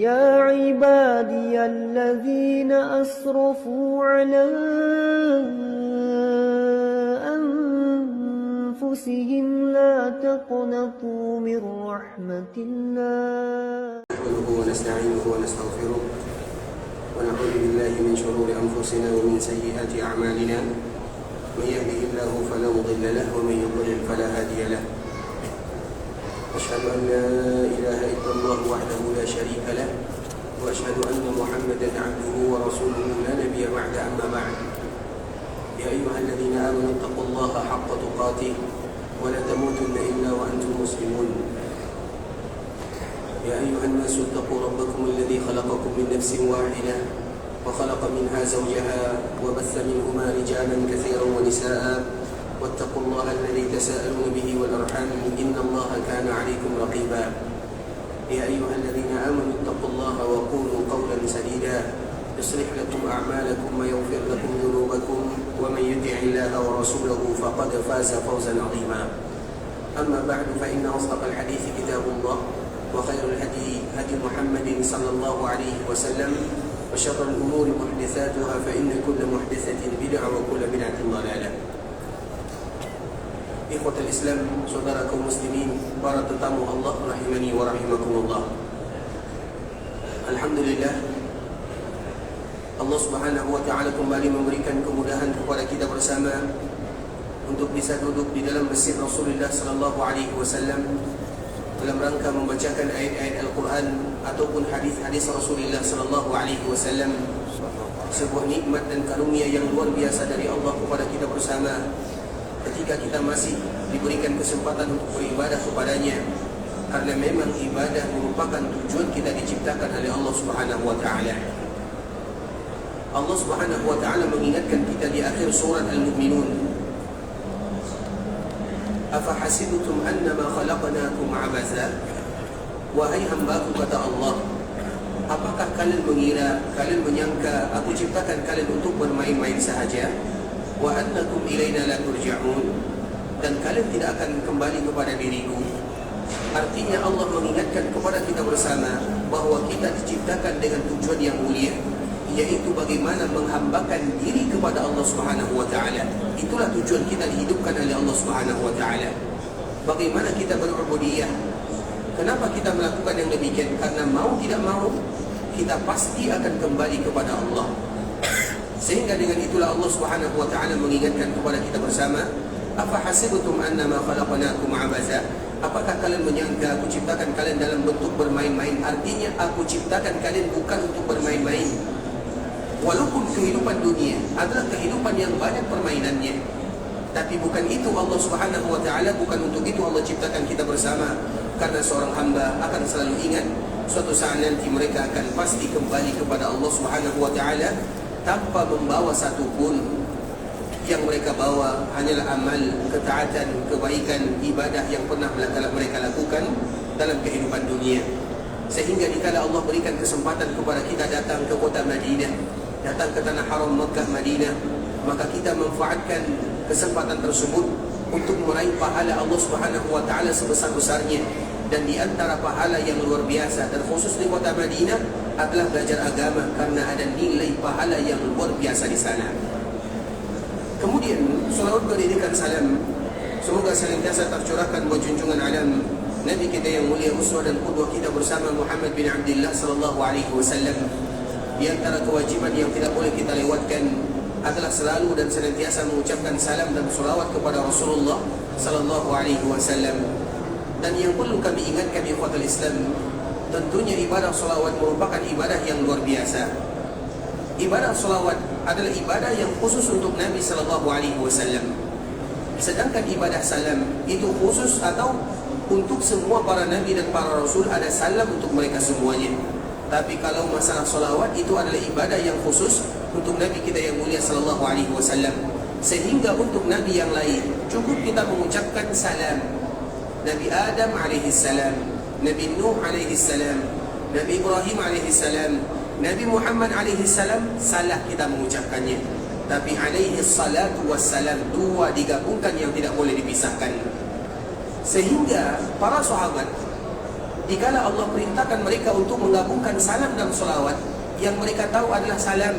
يا عبادي الذين أسرفوا على أنفسهم لا تقنطوا من رحمة الله. نحمده ونستعينه ونستغفره ونعوذ بالله من شرور أنفسنا ومن سيئات أعمالنا، من يهده الله فلا مضل له ومن يضلل فلا هادي له. أشهد أن لا إله إلا الله وحده لا شريك له، وأشهد أن محمدا عبده ورسوله لا نبي بعد. أما بعد، يا أيها الذين آمنوا اتقوا الله حق تقاته ولا تموتن إلا وأنتم مسلمون. يا أيها الناس اتقوا ربكم الذي خلقكم من نفس واحدة وخلق منها زوجها وبث منهما رجالا كثيرا ونساء، واتقوا الله الذي تساءلون به والأرحام إن الله كان عليكم رقيبا. يا أيها الذين آمنوا اتقوا الله وقولوا قولا سديدا يصلح لكم أعمالكم ويغفر لكم ذنوبكم، ومن يطع الله ورسوله فقد فاز فوزا عظيما. أما بعد، فإن أصدق الحديث كتاب الله، وخير الهدي هدي محمد صلى الله عليه وسلم، وشر الأمور محدثاتها، فإن كل محدثة بدعة وكل بدعة ضلالة. Ikhwatul Islam, saudara kaum muslimin, para tetamu Allah rahimani wa rahimakumullah. Alhamdulillah, Allah Subhanahu wa taala kembali memberikan kemudahan kepada kita bersama untuk bisa duduk di dalam masjid Rasulullah sallallahu alaihi wasallam dalam rangka membacakan ayat-ayat Al-Quran ataupun hadis-hadis Rasulullah sallallahu alaihi wasallam. Sebuah nikmat dan karunia yang luar biasa dari Allah kepada kita bersama ketika kita masih diberikan kesempatan untuk beribadah kepadanya, karena memang ibadah merupakan tujuan kita diciptakan oleh Allah Subhanahu wa taala. Allah Subhanahu wa taala mengingatkan kita di akhir surat Al-Mu'minun, "Afahasibtum annama khalaqnakum 'abatha?" Wahai hambaku, kata Allah, apakah kalian mengira, kalian menyangka aku ciptakan kalian untuk bermain-main sahaja? Wa annakum ilaina la turja'un, dan kalian tidak akan kembali kepada diriku. Artinya Allah mengingatkan kepada kita bersama bahwa kita diciptakan dengan tujuan yang mulia, yaitu bagaimana menghambakan diri kepada Allah Subhanahu wa taala. Itulah tujuan kita dihidupkan oleh Allah Subhanahu wa taala. Bagaimana kita berubudiyah? Kenapa kita melakukan yang demikian? Karena mau tidak mau kita pasti akan kembali kepada Allah. Sehingga dengan itulah Allah Subhanahu wa taala mengingatkan kepada kita bersama, "Afahasibtum annama khalaqnakum 'abatha?" Apakah kalian menyangka aku ciptakan kalian dalam bentuk bermain-main? Artinya aku ciptakan kalian bukan untuk bermain-main. Walaupun kehidupan dunia adalah kehidupan yang banyak permainannya, tapi bukan itu Allah Subhanahu wa taala, bukan untuk itu Allah ciptakan kita bersama. Karena seorang hamba akan selalu ingat suatu saat nanti mereka akan pasti kembali kepada Allah Subhanahu wa taala tanpa membawa satu pun. Yang mereka bawa hanyalah amal, ketaatan, kebaikan, ibadah yang pernah mereka lakukan dalam kehidupan dunia. Sehingga dikala Allah berikan kesempatan kepada kita datang ke kota Madinah, datang ke tanah haram Makkah Madinah, maka kita manfaatkan kesempatan tersebut untuk meraih pahala Allah Subhanahu wa taala sebesar-besarnya. Dan di antara pahala yang luar biasa, dan khusus di kota Madinah, adalah belajar agama, karena ada nilai pahala yang luar biasa di sana. Kemudian salawat berikan salam, semoga senantiasa tercurahkan buat junjungan alam Nabi kita yang mulia, uswah dan qudwah kita bersama, Muhammad bin Abdullah sallallahu alaihi wasallam. Di antara kewajiban yang tidak boleh kita lewatkan adalah selalu dan senantiasa mengucapkan salam dan salawat kepada Rasulullah sallallahu alaihi wasallam. Dan yang perlu kami ingatkan ikhwatul Islam, tentunya ibadah salawat merupakan ibadah yang luar biasa. Ibadah salawat adalah ibadah yang khusus untuk Nabi sallallahu alaihi wasallam. Sedangkan ibadah salam itu khusus atau untuk semua para nabi dan para rasul, ada salam untuk mereka semuanya. Tapi kalau masalah salawat itu adalah ibadah yang khusus untuk Nabi kita yang mulia sallallahu alaihi wasallam. Sehingga untuk nabi yang lain cukup kita mengucapkan salam. Nabi Adam alaihi salam, Nabi Nuh alaihi salam, Nabi Ibrahim alaihi salam, Nabi Muhammad alaihi salam, salah kita mengucapkannya. Tapi alaihi salatu wassalam, dua digabungkan yang tidak boleh dipisahkan. Sehingga para sahabat Dikala Allah perintahkan mereka untuk menggabungkan salam dan solawat, yang mereka tahu adalah salam.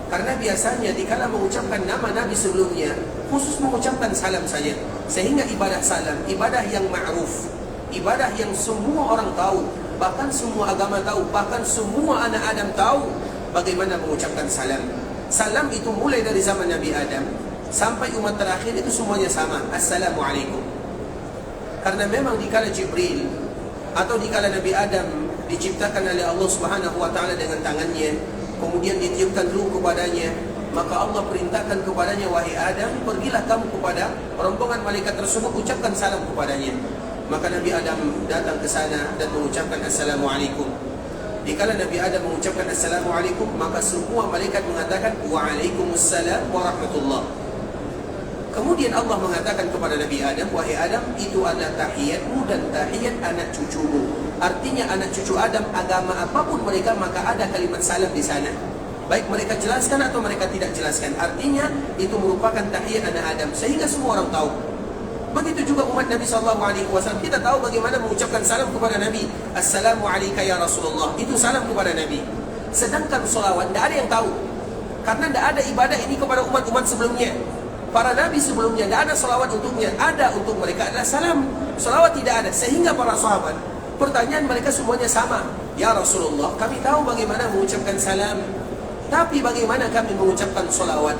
Karena biasanya dikala mengucapkan nama Nabi sebelumnya, khusus mengucapkan salam saja. Sehingga ibadah salam, ibadah yang ma'ruf, ibadah yang semua orang tahu, bahkan semua agama tahu, bahkan semua anak Adam tahu bagaimana mengucapkan salam. Salam itu mulai dari zaman Nabi Adam sampai umat terakhir itu semuanya sama, Assalamualaikum. Karena memang dikala Jibril atau dikala Nabi Adam diciptakan oleh Allah Subhanahu wa taala dengan tangannya, kemudian ditiupkan ruh kepadanya, maka Allah perintahkan kepadanya, wahai Adam, pergilah kamu kepada rombongan malaikat tersebut, ucapkan salam kepadanya. Maka Nabi Adam datang ke sana dan mengucapkan Assalamualaikum. Dikala Nabi Adam mengucapkan Assalamualaikum, maka semua malaikat mengatakan Waalaikumsalam warahmatullah. Kemudian Allah mengatakan kepada Nabi Adam, wahai Adam, itu adalah tahiyatmu dan tahiyat anak cucumu. Artinya anak cucu Adam, agama apapun mereka, maka ada kalimat salam di sana. Baik mereka jelaskan atau mereka tidak jelaskan, artinya itu merupakan tahiyat anak Adam, sehingga semua orang tahu. Begitu juga umat Nabi SAW, kita tahu bagaimana mengucapkan salam kepada Nabi. Assalamualaikum ya Rasulullah, itu salam kepada Nabi. Sedangkan solawat, tidak ada yang tahu. Karena tidak ada ibadah ini kepada umat-umat sebelumnya. Para Nabi sebelumnya tidak ada solawat untuknya. Ada untuk mereka adalah salam. Solawat tidak ada. Sehingga para sahabat, pertanyaan mereka semuanya sama. Ya Rasulullah, kami tahu bagaimana mengucapkan salam, tapi bagaimana kami mengucapkan solawat?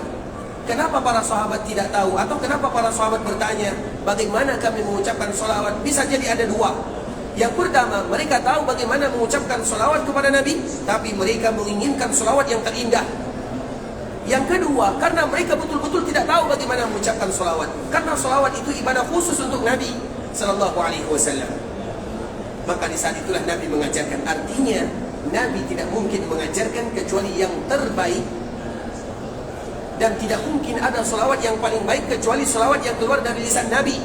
Kenapa para sahabat tidak tahu? Atau kenapa para sahabat bertanya, bagaimana kami mengucapkan solawat? Bisa jadi ada dua. Yang pertama, mereka tahu bagaimana mengucapkan solawat kepada Nabi, tapi mereka menginginkan solawat yang terindah. Yang kedua, karena mereka betul-betul tidak tahu bagaimana mengucapkan solawat. Karena solawat itu ibadah khusus untuk Nabi Sallallahu Alaihi Wasallam. Maka di saat itulah Nabi mengajarkan. Artinya, Nabi tidak mungkin mengajarkan kecuali yang terbaik. Dan tidak mungkin ada solawat yang paling baik kecuali solawat yang keluar dari lisan Nabi.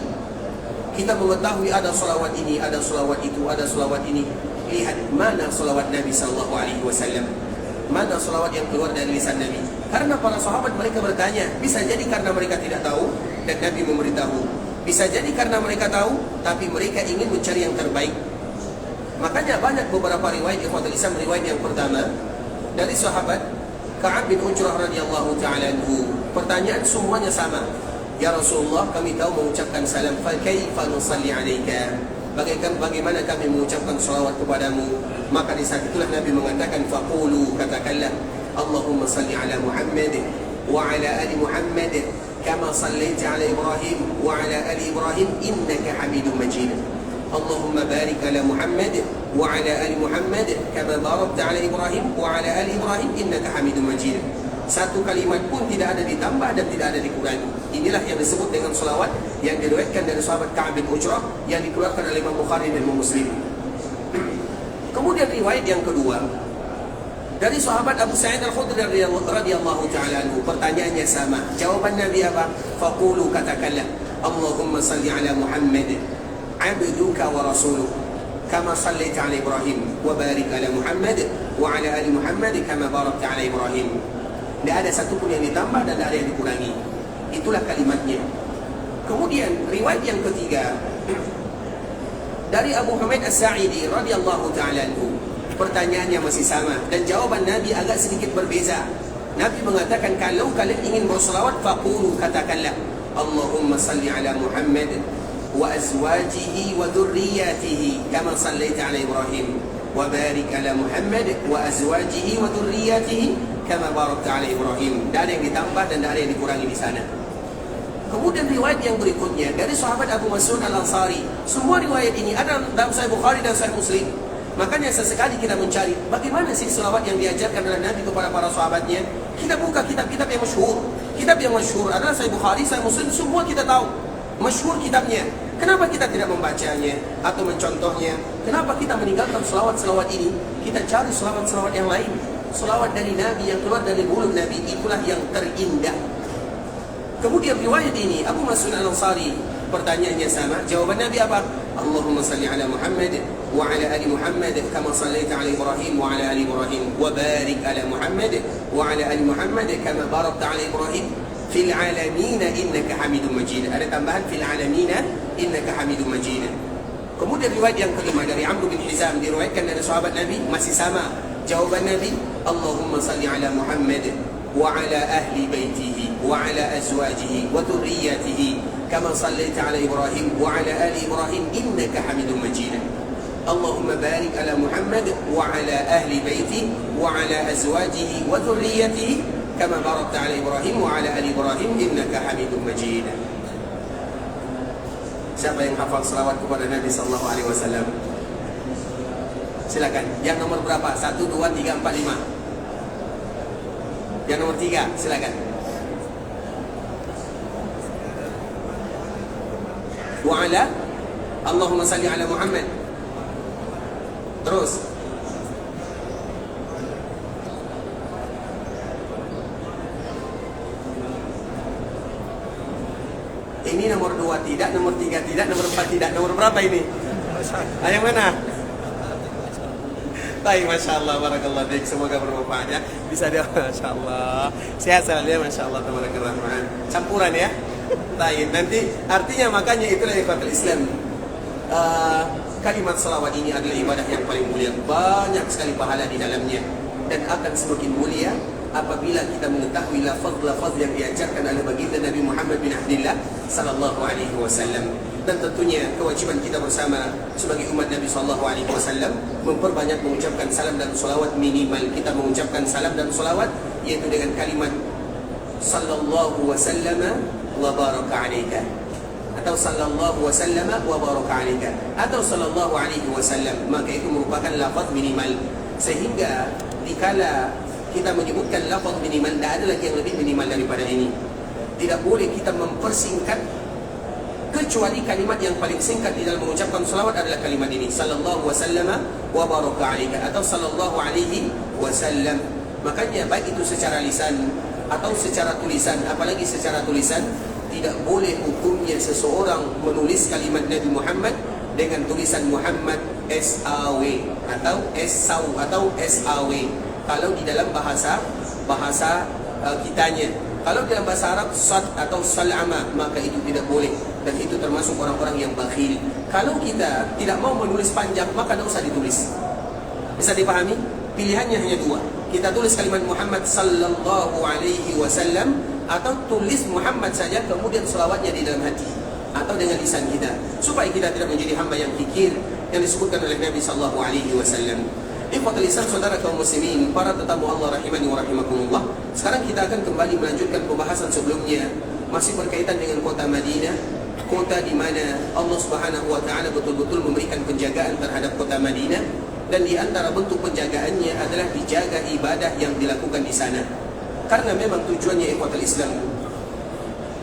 Kita mengetahui ada solawat ini, ada solawat itu, ada solawat ini. Lihat mana solawat Nabi Sallallahu Alaihi Wasallam, mana solawat yang keluar dari lisan Nabi. Karena para sahabat mereka bertanya, bisa jadi karena mereka tidak tahu dan Nabi memberitahu. Bisa jadi karena mereka tahu, tapi mereka ingin mencari yang terbaik. Makanya banyak beberapa riwayat Ikhwatul Islam. Riwayat yang pertama dari sahabat Ka'ab bin Ujrah radhiyallahu ta'ala anhu. Pertanyaan semuanya sama. Ya Rasulullah, kami tahu mengucapkan salam, fa kaifa nusalli 'alaika? Bagaimana kami mengucapkan salawat kepadamu? Maka di saat itulah Nabi mengatakan, faqulu, katakanlah, Allahumma salli ala Muhammad wa ala ali Muhammad kama sallaita ala Ibrahim wa ala ali Ibrahim innaka Hamidum Majid. Allahumma barik ala Muhammad wa ala ali Muhammad kama barakta ala Ibrahim wa ala ali Ibrahim innaka Hamidum Majid. Satu kalimat pun tidak ada ditambah dan tidak ada dikurangi. Inilah yang disebut dengan salawat yang diriwayatkan dari sahabat Ka'ab bin Ujrah yang dikeluarkan oleh Imam Bukhari dan Imam Muslim. Kemudian riwayat yang kedua dari sahabat Abu Sa'id Al-Khudri radhiyallahu ta'ala anhu. Pertanyaannya sama. Jawaban Nabi apa? Faqulu, katakanlah, Allahumma salli ala Muhammad abduka wa rasuluh kama sallaita ala Ibrahim wa barik ala Muhammad wa ala ali Muhammad kama barakta ala Ibrahim. Tidak ada satu pun yang ditambah dan tidak ada yang dikurangi. Itulah kalimatnya. Kemudian riwayat yang ketiga dari Abu Humaid As-Sa'idi radhiyallahu ta'ala anhu. Pertanyaannya masih sama dan jawaban Nabi agak sedikit berbeza. Nabi mengatakan, kalau kalian ingin berselawat, faqulu, katakanlah, Allahumma salli ala Muhammad wa azwajihi wa dhurriyyatihi kama sallaita ala Ibrahim wa barik ala Muhammad wa azwajihi wa dhurriyyatihi kama barakta ala Ibrahim. Tidak ada yang ditambah dan tidak ada yang dikurangi di sana. Kemudian riwayat yang berikutnya dari sahabat Abu Mas'ud Al-Ansari. Semua riwayat ini ada dalam Sahih Bukhari dan Sahih Muslim. Makanya sesekali kita mencari bagaimana sih selawat yang diajarkan oleh Nabi kepada para sahabatnya. Kita buka kitab-kitab yang masyhur. Kitab yang masyhur adalah Sahih Bukhari, Sahih Muslim, semua kita tahu. Masyhur kitabnya. Kenapa kita tidak membacanya atau mencontohnya? Kenapa kita meninggalkan selawat-selawat ini? Kita cari selawat-selawat yang lain. Selawat dari Nabi yang keluar dari mulut Nabi, itulah yang terindah. Kemudian riwayat ini Abu Mas'ud Al-Ansari, pertanyaannya sama. Jawaban Nabi apa? Allahumma salli ala Muhammad wa ala ali Muhammad kama sallaita ala Ibrahim wa ala ali Ibrahim wa barik ala Muhammad wa ala ali Muhammad kama barakta ala Ibrahim fil alamin innaka Hamidum Majid. Ada tambahan fil alamin innaka Hamidum Majid. Kemudian riwayat yang kelima dari Amr bin Hizam, diriwayatkan dari sahabat Nabi, masih sama jawaban Nabi, Allahumma salli ala Muhammad wa ala ahli baitihi wa ala azwajihi wa dhurriyyatihi kama sallaita ala Ibrahim wa ala ali Ibrahim innaka Hamidum Majid. Allahumma barik ala Muhammad wa ala ahli baitihi wa ala azwajihi wa dhurriyyatihi kama barakta ala Ibrahim wa ala ali Ibrahim innaka Hamidum Majid. Siapa yang hafal selawat kepada Nabi sallallahu alaihi wasallam? Silakan. Yang nomor berapa? 1 2 3 4 5. Yang nomor 3, silakan. Wa ala Allahumma salli ala Muhammad. Terus. Ini nomor 2 tidak, nomor 3 tidak, nomor 4 tidak. Nomor berapa ini? Yang mana? Baik, Masya Allah, barakallah fiik. Semoga bermanfaat ya. Bisa dia, Masya Allah. Sehat selalu ya, Masya Allah, tabarakallah. Campuran ya. Baik, nanti artinya makanya itulah ibadah Islam. Kalimat salawat ini adalah ibadah yang paling mulia. Banyak sekali pahala di dalamnya. Dan akan semakin mulia apabila kita mengetahui lafaz-lafaz yang diajarkan oleh baginda Nabi Muhammad bin Abdullah sallallahu alaihi wasallam. Dan tentunya kewajiban kita bersama sebagai umat Nabi sallallahu alaihi wasallam memperbanyak mengucapkan salam dan salawat. Minimal kita mengucapkan salam dan salawat yaitu dengan kalimat sallallahu wasallama wa baraka alaika, atau sallallahu wasallama wa baraka alaika, atau sallallahu alaihi wasallam. Maka itu merupakan lafaz minimal, sehingga dikala kita menyebutkan lafaz minimal, tidak ada lagi yang lebih minimal daripada ini. Tidak boleh kita mempersingkat, kecuali kalimat yang paling singkat di dalam mengucapkan salawat adalah kalimat ini, sallallahu wasallama wa baraka alaika, atau sallallahu alaihi wasallam. Makanya baik itu secara lisan atau secara tulisan, apalagi secara tulisan, tidak boleh hukumnya seseorang menulis kalimat Nabi Muhammad dengan tulisan Muhammad SAW atau SAW atau SAW. Kalau di dalam bahasa kitanya. Kalau dalam bahasa Arab sad atau salama, maka itu tidak boleh, dan itu termasuk orang-orang yang bakhil. Kalau kita tidak mau menulis panjang, maka tidak usah ditulis. Bisa dipahami? Pilihannya hanya dua. Kita tulis kalimat Muhammad sallallahu alaihi wasallam, atau tulis Muhammad saja kemudian selawatnya di dalam hati atau dengan lisan kita, supaya kita tidak menjadi hamba yang kikir yang disebutkan oleh Nabi sallallahu alaihi wasallam. Ikhwatul Islam, saudara kaum muslimin, para tetamu Allah rahimani wa rahimakumullah. Sekarang kita akan kembali melanjutkan pembahasan sebelumnya, masih berkaitan dengan kota Madinah, kota di mana Allah Subhanahu wa taala betul-betul memberikan penjagaan terhadap kota Madinah, dan di antara bentuk penjagaannya adalah dijaga ibadah yang dilakukan di sana. Karena memang tujuannya ikhwatul Islam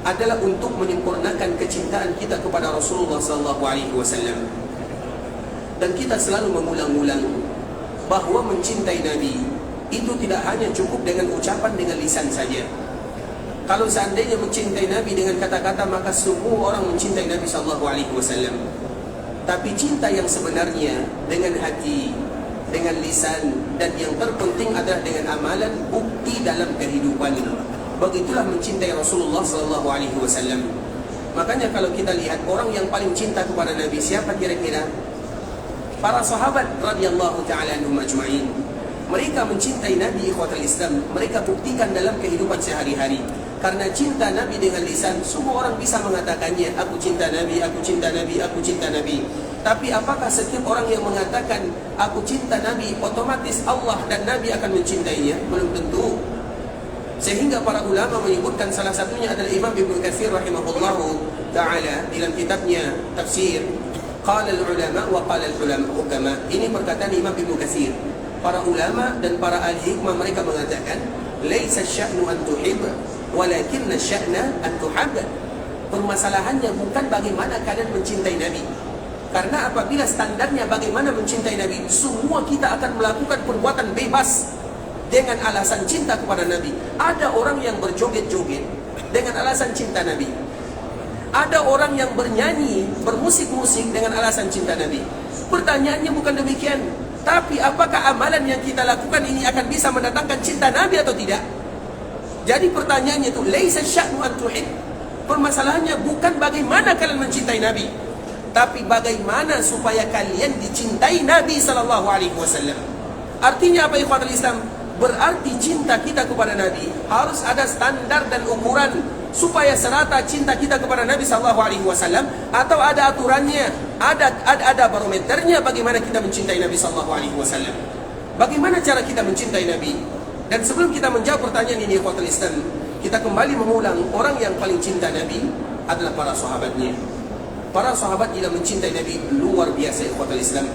adalah untuk menyempurnakan kecintaan kita kepada Rasulullah sallallahu alaihi wasallam. Dan kita selalu mengulang-ulang bahwa mencintai Nabi itu tidak hanya cukup dengan ucapan dengan lisan saja. Kalau seandainya mencintai Nabi dengan kata-kata, maka semua orang mencintai Nabi sallallahu alaihi wasallam. Tapi cinta yang sebenarnya dengan hati, dengan lisan, dan yang terpenting adalah dengan amalan, bukti dalam kehidupan. Begitulah mencintai Rasulullah sallallahu alaihi wasallam. Makanya kalau kita lihat orang yang paling cinta kepada Nabi, siapa kira-kira? Para sahabat radhiyallahu taala anhum ajma'in. Mereka mencintai Nabi, ikhwatul Islam. Mereka buktikan dalam kehidupan sehari-hari. Karena cinta Nabi dengan lisan, semua orang bisa mengatakannya, aku cinta Nabi, aku cinta Nabi, aku cinta Nabi. Tapi apakah setiap orang yang mengatakan aku cinta Nabi, otomatis Allah dan Nabi akan mencintainya? Belum tentu. Sehingga para ulama menyebutkan, salah satunya adalah Imam Ibnu Katsir rahimahullahu taala dalam kitabnya tafsir, qala al-ulama wa qala al-hukama. Ini perkataan Imam Ibnu Katsir. Para ulama dan para ahli hikmah mereka mengatakan, laisa sya'nu an tuhib, walakinna sya'na an tuhab. Permasalahannya bukan bagaimana kalian mencintai Nabi. Karena apabila standarnya bagaimana mencintai Nabi, semua kita akan melakukan perbuatan bebas dengan alasan cinta kepada Nabi. Ada orang yang berjoget-joget dengan alasan cinta Nabi. Ada orang yang bernyanyi, bermusik-musik dengan alasan cinta Nabi. Pertanyaannya bukan demikian, tapi apakah amalan yang kita lakukan ini akan bisa mendatangkan cinta Nabi atau tidak? Jadi pertanyaannya itu laisa sya'nu an tuhib. Permasalahannya bukan bagaimana kalian mencintai Nabi, tapi bagaimana supaya kalian dicintai Nabi SAW. Artinya apa ikhwatul Islam? Berarti cinta kita kepada Nabi harus ada standar dan ukuran supaya serata cinta kita kepada Nabi SAW, atau ada aturannya, ada barometernya bagaimana kita mencintai Nabi SAW. Bagaimana cara kita mencintai Nabi? Dan sebelum kita menjawab pertanyaan ini ikhwatul Islam, kita kembali mengulang, orang yang paling cinta Nabi adalah para sahabatnya. Para sahabat bila mencintai Nabi luar biasa ikhwatul Islam.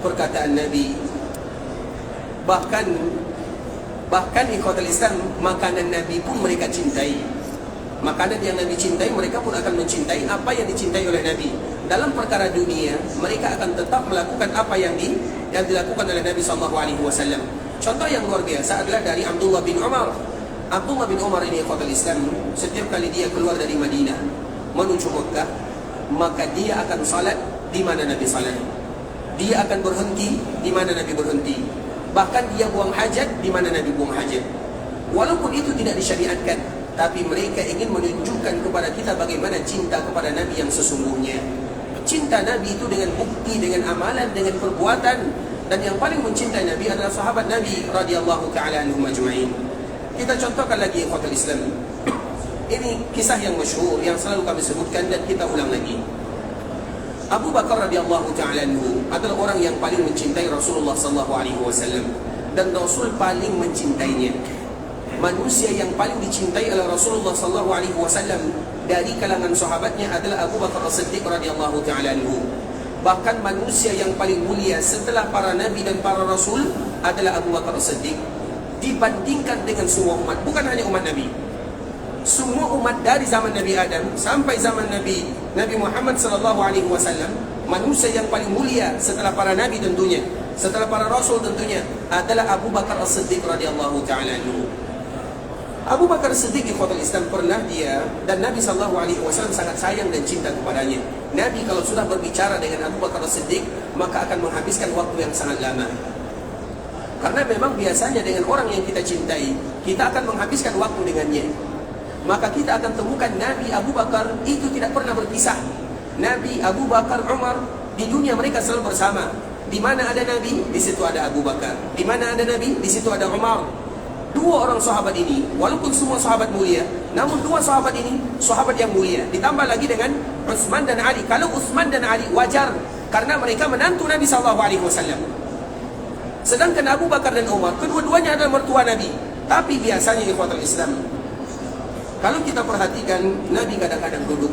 Perkataan Nabi, bahkan ikhwatul Islam, makanan Nabi pun mereka cintai. Makanan yang Nabi cintai, mereka pun akan mencintai apa yang dicintai oleh Nabi. Dalam perkara dunia, mereka akan tetap melakukan apa yang dilakukan oleh Nabi SAW. Contoh yang luar biasa adalah dari Abdullah bin Umar. Abdullah bin Umar ini ikhwatul Islam, setiap kali dia keluar dari Madinah menuju Mekah, maka dia akan salat di mana Nabi salat. Dia akan berhenti di mana Nabi berhenti. Bahkan dia buang hajat di mana Nabi buang hajat. Walaupun itu tidak disyariatkan, tapi mereka ingin menunjukkan kepada kita bagaimana cinta kepada Nabi yang sesungguhnya. Cinta Nabi itu dengan bukti, dengan amalan, dengan perbuatan. Dan yang paling mencintai Nabi adalah sahabat Nabi radhiyallahu ta'ala anhum ajma'in. Kita contohkan lagi ikhwatul Islam. Ini kisah yang masyhur yang selalu kami sebutkan dan kita ulang lagi. Abu Bakar radhiyallahu ta'ala anhu adalah orang yang paling mencintai Rasulullah sallallahu alaihi wasallam, dan Rasul paling mencintainya. Manusia yang paling dicintai oleh Rasulullah sallallahu alaihi wasallam dari kalangan sahabatnya adalah Abu Bakar As-Siddiq radhiyallahu ta'ala anhu. Bahkan manusia yang paling mulia setelah para nabi dan para rasul adalah Abu Bakar As-Siddiq, dibandingkan dengan semua umat, bukan hanya umat Nabi. Semua umat dari zaman Nabi Adam sampai zaman Nabi Muhammad sallallahu alaihi wasallam, manusia yang paling mulia setelah para nabi tentunya, setelah para rasul tentunya, adalah Abu Bakar As-Siddiq radhiyallahu ta'ala anhu. Abu Bakar As-Siddiq ikhwatul Islam pernah dia, dan Nabi sallallahu alaihi wasallam sangat sayang dan cinta kepadanya. Nabi kalau sudah berbicara dengan Abu Bakar As-Siddiq, maka akan menghabiskan waktu yang sangat lama. Karena memang biasanya dengan orang yang kita cintai, kita akan menghabiskan waktu dengannya. Maka kita akan temukan Nabi Abu Bakar itu tidak pernah berpisah. Nabi Abu Bakar, Umar, di dunia mereka selalu bersama. Di mana ada Nabi, di situ ada Abu Bakar. Di mana ada Nabi, di situ ada Umar. Dua orang sahabat ini, walaupun semua sahabat mulia, namun dua sahabat ini sahabat yang mulia. Ditambah lagi dengan Utsman dan Ali. Kalau Utsman dan Ali wajar, karena mereka menantu Nabi SAW. Sedangkan Abu Bakar dan Umar, kedua-duanya adalah mertua Nabi. Tapi biasanya ikhwatul Islam, kalau kita perhatikan, Nabi kadang-kadang duduk.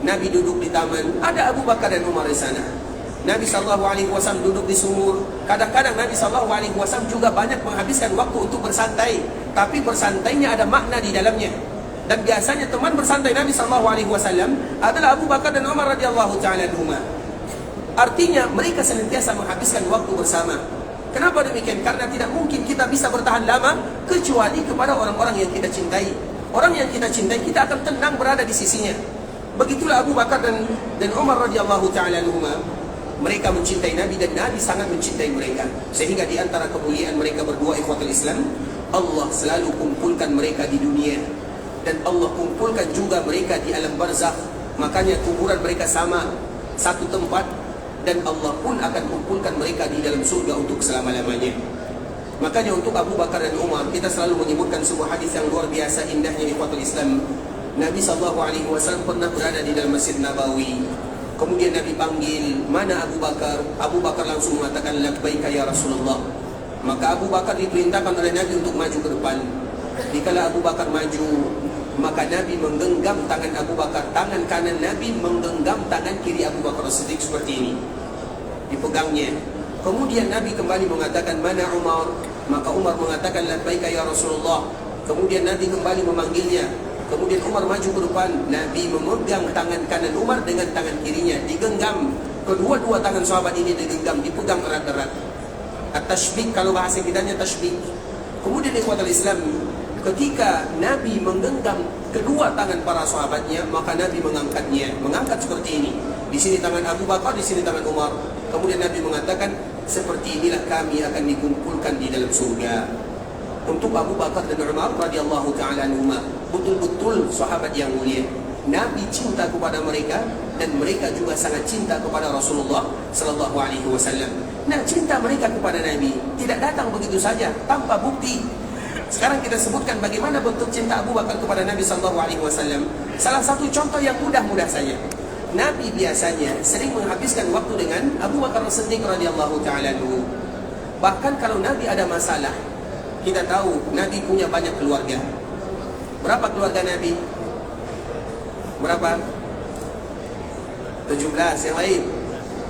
Nabi duduk di taman, ada Abu Bakar dan Umar di sana. Nabi SAW duduk di sumur. Kadang-kadang Nabi SAW juga banyak menghabiskan waktu untuk bersantai. Tapi bersantainya ada makna di dalamnya. Dan biasanya teman bersantai Nabi SAW adalah Abu Bakar dan Umar radhiyallahu ta'ala anhuma. Artinya mereka senantiasa menghabiskan waktu bersama. Kenapa demikian? Karena tidak mungkin kita bisa bertahan lama kecuali kepada orang-orang yang kita cintai. Orang yang kita cintai, kita akan tenang berada di sisinya. Begitulah Abu Bakar dan Umar radhiyallahu ta'ala anhuma. Mereka mencintai Nabi dan Nabi sangat mencintai mereka. Sehingga di antara kemuliaan mereka berdua ikhwatul Islam, Allah selalu kumpulkan mereka di dunia, dan Allah kumpulkan juga mereka di alam barzakh. Makanya kuburan mereka sama, satu tempat, dan Allah pun akan kumpulkan mereka di dalam surga untuk selama-lamanya. Makanya untuk Abu Bakar dan Umar, kita selalu menyebutkan sebuah hadis yang luar biasa indahnya ikhwatul Islam. Nabi SAW pernah berada di dalam Masjid Nabawi. Kemudian Nabi panggil, mana Abu Bakar? Abu Bakar langsung mengatakan, labbaika ya Rasulullah. Maka Abu Bakar diperintahkan oleh Nabi untuk maju ke depan. Dikala Abu Bakar maju, maka Nabi menggenggam tangan Abu Bakar. Tangan kanan Nabi menggenggam tangan kiri Abu Bakar As-Siddiq seperti ini, dipegangnya. Kemudian Nabi kembali mengatakan, mana Umar? Maka Umar mengatakan, labbaika ya Rasulullah. Kemudian Nabi kembali memanggilnya. Kemudian Umar maju ke depan. Nabi memegang tangan kanan Umar dengan tangan kirinya, digenggam. Kedua-dua tangan sahabat ini digenggam, dipegang erat-erat. At-tashbik, kalau bahasa kitanya tashbik. Kemudian ikhwatul Islam, ketika Nabi menggenggam kedua tangan para sahabatnya, maka Nabi mengangkatnya, mengangkat seperti ini. Di sini tangan Abu Bakar, di sini tangan Umar. Kemudian Nabi mengatakan, seperti inilah kami akan dikumpulkan di dalam surga. Untuk Abu Bakar dan Umar radhiyallahu ta'ala anhuma, betul-betul sahabat yang mulia. Nabi cinta kepada mereka dan mereka juga sangat cinta kepada Rasulullah sallallahu alaihi wasallam. Nah, cinta mereka kepada Nabi tidak datang begitu saja tanpa bukti. Sekarang kita sebutkan bagaimana bentuk cinta Abu Bakar kepada Nabi sallallahu alaihi wasallam. Salah satu contoh yang mudah-mudah saja. Nabi biasanya sering menghabiskan waktu dengan Abu Bakar As-Siddiq radhiyallahu taala anhu. Bahkan kalau Nabi ada masalah, kita tahu Nabi punya banyak keluarga. Berapa keluarga Nabi? Berapa? 17 yang lain.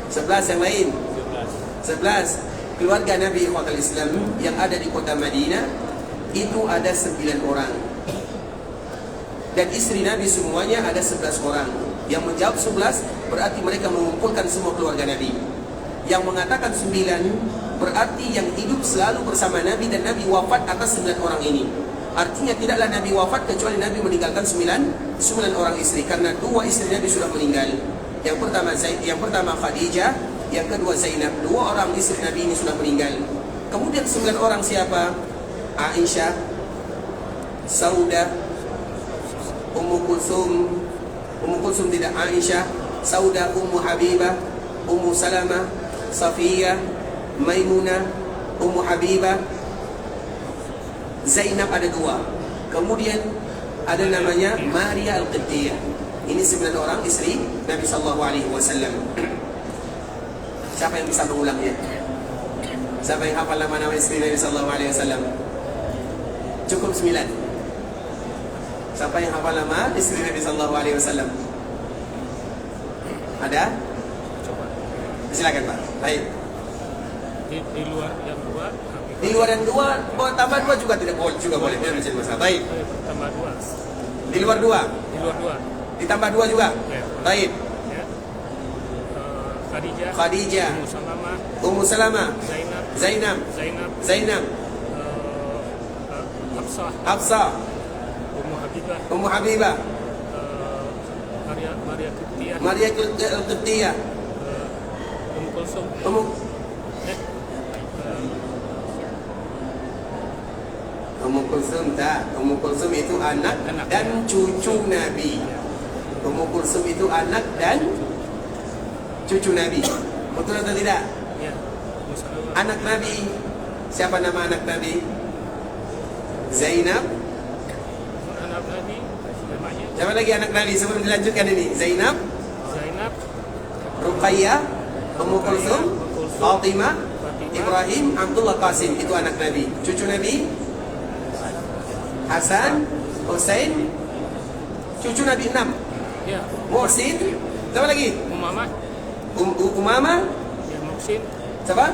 11 yang lain. 11 keluarga Nabi ikhwatal Islam yang ada di kota Madinah itu ada 9 orang. Dan istri Nabi semuanya ada 11 orang. Yang menjawab 11 berarti mereka mengumpulkan semua keluarga Nabi. Yang mengatakan 9 berarti yang hidup selalu bersama Nabi dan Nabi wafat atas 9 orang ini. Artinya tidaklah Nabi wafat kecuali Nabi meninggalkan 9 orang istri, karena 2 istri Nabi sudah meninggal. Yang pertama Khadijah, yang kedua Zainab. 2 orang istri Nabi ini sudah meninggal. Kemudian 9 orang siapa? Aisyah, Saudah, Ummu Kulsum tidak, Aisyah, Saudah, Ummu Habibah, Ummu Salamah, Safiyah, Maimunah, Ummu Habibah, Zainab ada 2. Kemudian ada namanya Maria Al-Qibtiyah. Ini 9 orang istri Nabi sallallahu alaihi wasallam. Siapa yang bisa mengulangnya? Siapa yang hafal nama-nama istri Nabi sallallahu alaihi wasallam? Cukup 9. Siapa yang hafal nama istri Nabi sallallahu alaihi wasallam? Ada? Coba. Silakan Pak. Baik. Di luar yang 2. Di luar yang 2, tambah 2 juga tidak boleh, juga boleh. Biar menjadi masalah. Baik. Tambah 2. Di luar 2. Di luar 2. Ditambah 2 juga. Ya. Baik. Ya. Khadijah. Khadijah. Ummu Salamah. Ummu Salamah. Zainab. Zainab. Hafsah. Ummu Habibah. Maria Al-Qibtiyah. Ummu Kulsum. Ummu Kulsum tak. Ummu Kulsum itu anak dan cucu Nabi. Ummu Kulsum itu anak dan cucu Nabi. Betul atau tidak? Ya. Anak Nabi. Siapa nama anak Nabi? Zainab. Anak Nabi namanya. Siapa lagi anak Nabi sebelum dilanjutkan ini? Zainab, Ruqayyah, Ummu Kulsum, Fatimah, Ibrahim, Abdullah, Qasim. Itu anak Nabi. Cucu Nabi Hasan, Husain. Cucu Nabi 6. Ya. Muhsin. Siapa lagi? Umamah. Ya, Muhsin. Siapa?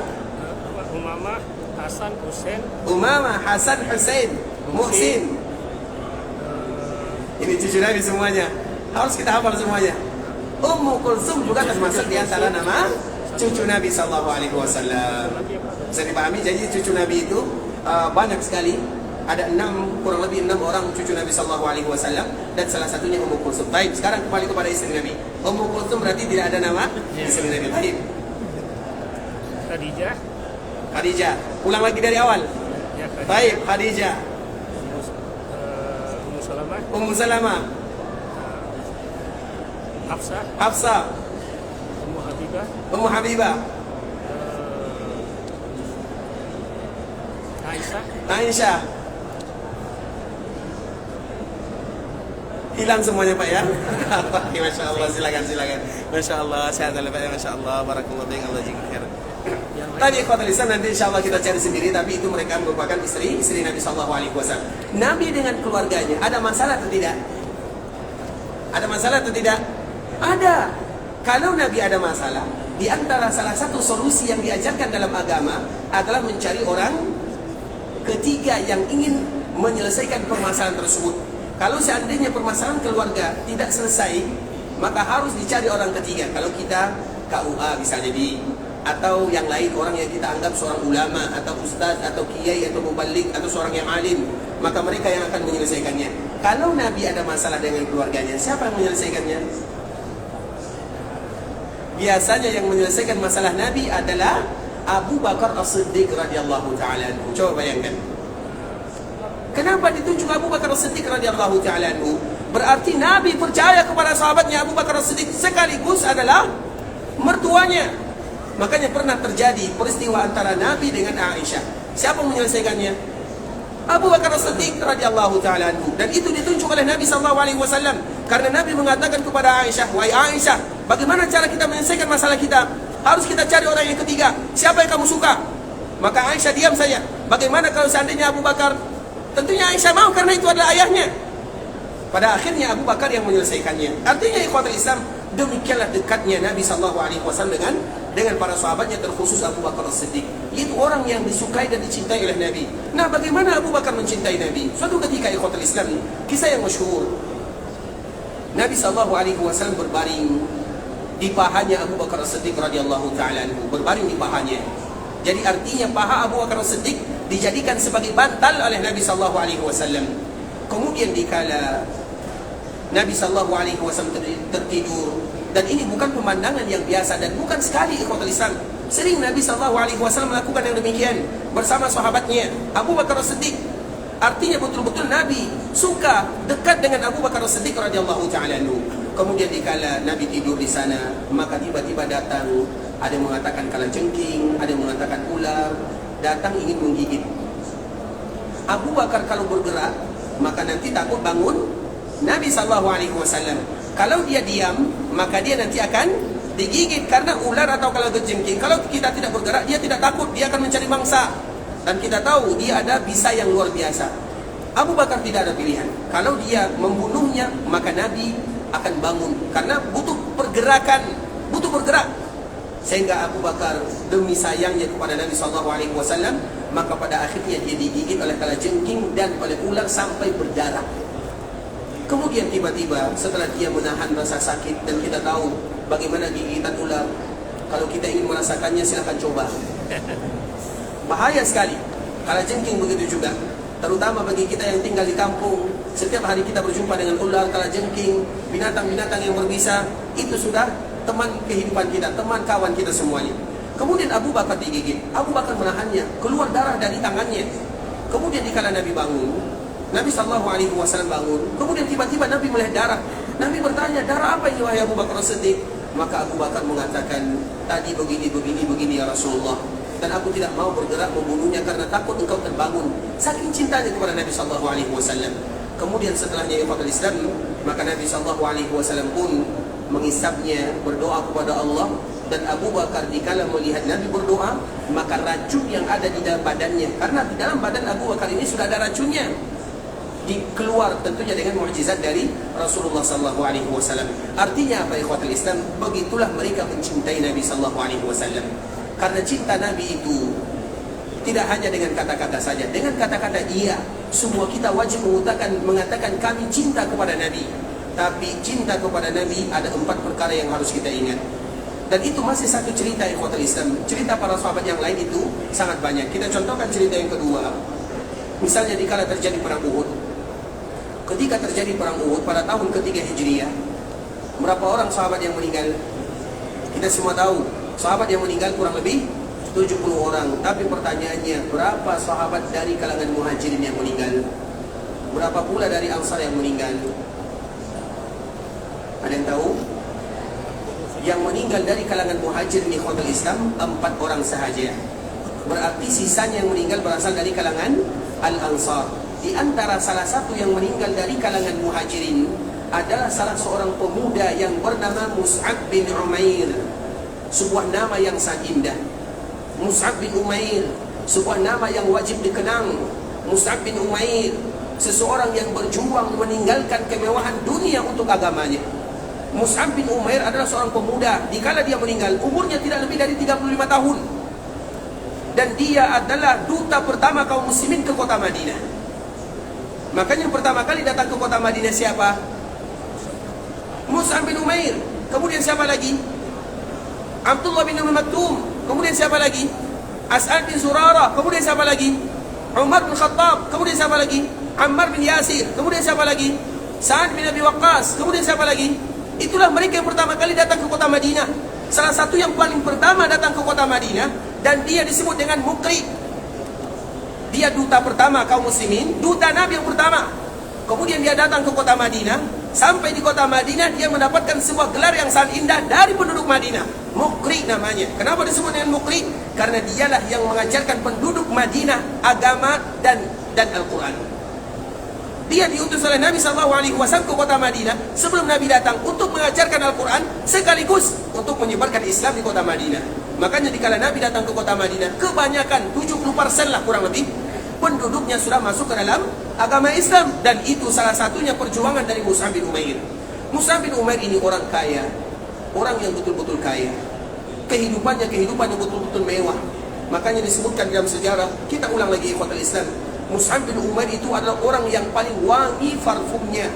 Umamah, Hasan, Husain. Umamah, Hasan, Husain, Muhsin. Ini cucu Nabi semuanya. Harus kita hafal semuanya. Ummu Kulsum juga termasuk di antara nama cucu Nabi sallallahu alaihi wasallam. Bisa dipahami, jadi cucu Nabi itu banyak sekali. Ada kurang lebih 6 orang cucu Nabi sallallahu alaihi wasallam, dan salah satunya Ummu Kulsum. Baik, sekarang kembali kepada istri Nabi. Ummu Kulsum berarti tidak ada nama istri Nabi. Baik. Khadijah. Ulang lagi dari awal. Ya, Khadijah. Baik, Khadijah. Ummu Salamah. Hafsah. Ummu Habibah. Aisyah. Hilang semuanya Pak ya. Masya Allah, silakan. Masya Allah, sehat Pak ya. Masya Allah, barakallahu fiik, Allah jazakum khairan. Tadi ikhwatul Islam, nanti insya Allah kita cari sendiri, tapi itu mereka merupakan istri Nabi sallallahu alaihi wasallam. Nabi dengan keluarganya ada masalah atau tidak? Ada masalah atau tidak? Ada. Kalau Nabi ada masalah, di antara salah satu solusi yang diajarkan dalam agama adalah mencari orang ketiga yang ingin menyelesaikan permasalahan tersebut. Kalau seandainya permasalahan keluarga tidak selesai, maka harus dicari orang ketiga. Kalau kita KUA bisa jadi, atau yang lain, orang yang kita anggap seorang ulama atau ustaz atau kiai atau mubalik atau seorang yang alim, maka mereka yang akan menyelesaikannya. Kalau Nabi ada masalah dengan keluarganya, siapa yang menyelesaikannya? Biasanya yang menyelesaikan masalah Nabi adalah Abu Bakar As-Siddiq radhiyallahu taala anhu. Coba bayangkan. Kenapa ditunjuk Abu Bakar As-Siddiq radhiyallahu taala anhu? Berarti Nabi percaya kepada sahabatnya Abu Bakar As-Siddiq sekaligus adalah mertuanya. Makanya pernah terjadi peristiwa antara Nabi dengan Aisyah. Siapa menyelesaikannya? Abu Bakar As-Siddiq radhiyallahu taala anhu. Dan itu ditunjuk oleh Nabi SAW. Karena Nabi mengatakan kepada Aisyah, "Wahai Aisyah, bagaimana cara kita menyelesaikan masalah kita? Harus kita cari orang yang ketiga. Siapa yang kamu suka?" Maka Aisyah diam saja. Bagaimana kalau seandainya Abu Bakar? Tentunya Aisyah mau karena itu adalah ayahnya. Pada akhirnya Abu Bakar yang menyelesaikannya. Artinya ikhwatul Islam, demikianlah dekatnya Nabi SAW dengan para sahabatnya, terkhusus Abu Bakar As-Siddiq. Itu orang yang disukai dan dicintai oleh Nabi. Nah, bagaimana Abu Bakar mencintai Nabi? Suatu ketika ikhwatul Islam, kisah yang masyhur. Nabi SAW berbaring di pahanya Abu Bakar As-Siddiq radhiyallahu taala anhu, berbaring di pahanya. Jadi artinya paha Abu Bakar As-Siddiq dijadikan sebagai bantal oleh Nabi SAW. Kemudian dikala Nabi SAW tertidur, dan ini bukan pemandangan yang biasa dan bukan sekali ikhwatul Islam. Sering Nabi SAW melakukan yang demikian bersama sahabatnya Abu Bakar As-Siddiq. Artinya betul-betul Nabi suka dekat dengan Abu Bakar As-Siddiq radhiyallahu taala anhu. Kemudian dikala Nabi tidur di sana, maka tiba-tiba datang, ada yang mengatakan kalajengking, ada yang mengatakan ular, datang ingin menggigit. Abu Bakar kalau bergerak, maka nanti takut bangun Nabi SAW. Kalau dia diam, maka dia nanti akan digigit karena ular atau kalajengking. Kalau kita tidak bergerak, dia tidak takut, dia akan mencari mangsa. Dan kita tahu dia ada bisa yang luar biasa. Abu Bakar tidak ada pilihan. Kalau dia membunuhnya, maka Nabi akan bangun karena butuh pergerakan, butuh bergerak. Sehingga Abu Bakar demi sayangnya kepada Nabi SAW, maka pada akhirnya dia digigit oleh kalajengking dan oleh ular sampai berdarah. Kemudian tiba-tiba setelah dia menahan rasa sakit, dan kita tahu bagaimana gigitan ular. Kalau kita ingin merasakannya, silakan coba. Bahaya sekali. Kalajengking begitu juga. Terutama bagi kita yang tinggal di kampung, setiap hari kita berjumpa dengan ular, kalajengking, binatang-binatang yang berbisa. Itu sudah teman kehidupan kita, teman kawan kita semuanya. Kemudian Abu Bakar digigit. Abu Bakar menahannya, keluar darah dari tangannya. Kemudian dikala Nabi bangun, Nabi SAW bangun. Kemudian tiba-tiba Nabi melihat darah. Nabi bertanya, darah apa ini wahai Abu Bakar As-Siddiq? Maka Abu Bakar mengatakan, tadi begini ya Rasulullah. Dan aku tidak mau bergerak membunuhnya karena takut engkau terbangun. Saking cintanya kepada Nabi SAW. Kemudian setelahnya ikhwatul Islam, maka Nabi SAW pun mengisapnya, berdoa kepada Allah. Dan Abu Bakar dikala melihat Nabi berdoa, maka racun yang ada di dalam badannya, karena di dalam badan Abu Bakar ini sudah ada racunnya, dikeluar tentunya dengan mukjizat dari Rasulullah SAW. Artinya apa ikhwatul Islam? Begitulah mereka mencintai Nabi SAW. Karena cinta Nabi itu tidak hanya dengan kata-kata saja. Dengan kata-kata iya, semua kita wajib mengatakan kami cinta kepada Nabi. Tapi cinta kepada Nabi ada 4 perkara yang harus kita ingat. Dan itu masih satu cerita ikhwatul Islam. Cerita para sahabat yang lain itu sangat banyak. Kita contohkan cerita yang kedua. Misalnya dikala terjadi perang Uhud. Ketika terjadi perang Uhud pada tahun ketiga Hijriah, berapa orang sahabat yang meninggal? Kita semua tahu, sahabat yang meninggal kurang lebih 70 orang. Tapi pertanyaannya, berapa sahabat dari kalangan muhajirin yang meninggal? Berapa pula dari ansar yang meninggal? Ada yang tahu? Yang meninggal dari kalangan muhajirin ikhwatul Islam 4 orang sahaja. Berarti sisanya yang meninggal berasal dari kalangan al-ansar. Di antara salah satu yang meninggal dari kalangan muhajirin adalah salah seorang pemuda yang bernama Mus'ab bin Umair. Sebuah nama yang sangat indah. Mus'ab bin Umair, sebuah nama yang wajib dikenang. Mus'ab bin Umair, seseorang yang berjuang meninggalkan kemewahan dunia untuk agamanya. Mus'ab bin Umair adalah seorang pemuda. Dikala dia meninggal, umurnya tidak lebih dari 35 tahun. Dan dia adalah duta pertama kaum muslimin ke kota Madinah. Makanya yang pertama kali datang ke kota Madinah siapa? Mus'ab bin Umair. Kemudian siapa lagi? Abdullah bin Umm Maktum. Kemudian siapa lagi? As'ad bin Zurarah. Kemudian siapa lagi? Umar bin Khattab. Kemudian siapa lagi? Ammar bin Yasir. Kemudian siapa lagi? Sa'ad bin Abi Waqqas. Kemudian siapa lagi? Itulah mereka yang pertama kali datang ke kota Madinah. Salah satu yang paling pertama datang ke kota Madinah, dan dia disebut dengan Muqri. Dia duta pertama kaum muslimin, duta Nabi yang pertama. Kemudian dia datang ke kota Madinah. Sampai di kota Madinah, dia mendapatkan sebuah gelar yang sangat indah dari penduduk Madinah. Mukri namanya. Kenapa disebut dengan mukri? Karena dialah yang mengajarkan penduduk Madinah agama dan Al-Quran. Dia diutus oleh Nabi SAW ke kota Madinah sebelum Nabi datang untuk mengajarkan Al-Quran sekaligus untuk menyebarkan Islam di kota Madinah. Makanya dikala Nabi datang ke kota Madinah, kebanyakan 70% lah kurang lebih penduduknya sudah masuk ke dalam agama Islam. Dan itu salah satunya perjuangan dari Mus'ab bin Umair. Mus'ab bin Umair ini orang kaya, orang yang betul-betul kaya. Kehidupan yang betul-betul mewah. Makanya disebutkan dalam sejarah, kita ulang lagi ikhwatul Islam, Mus'ab bin Umair itu adalah orang yang paling wangi parfumnya.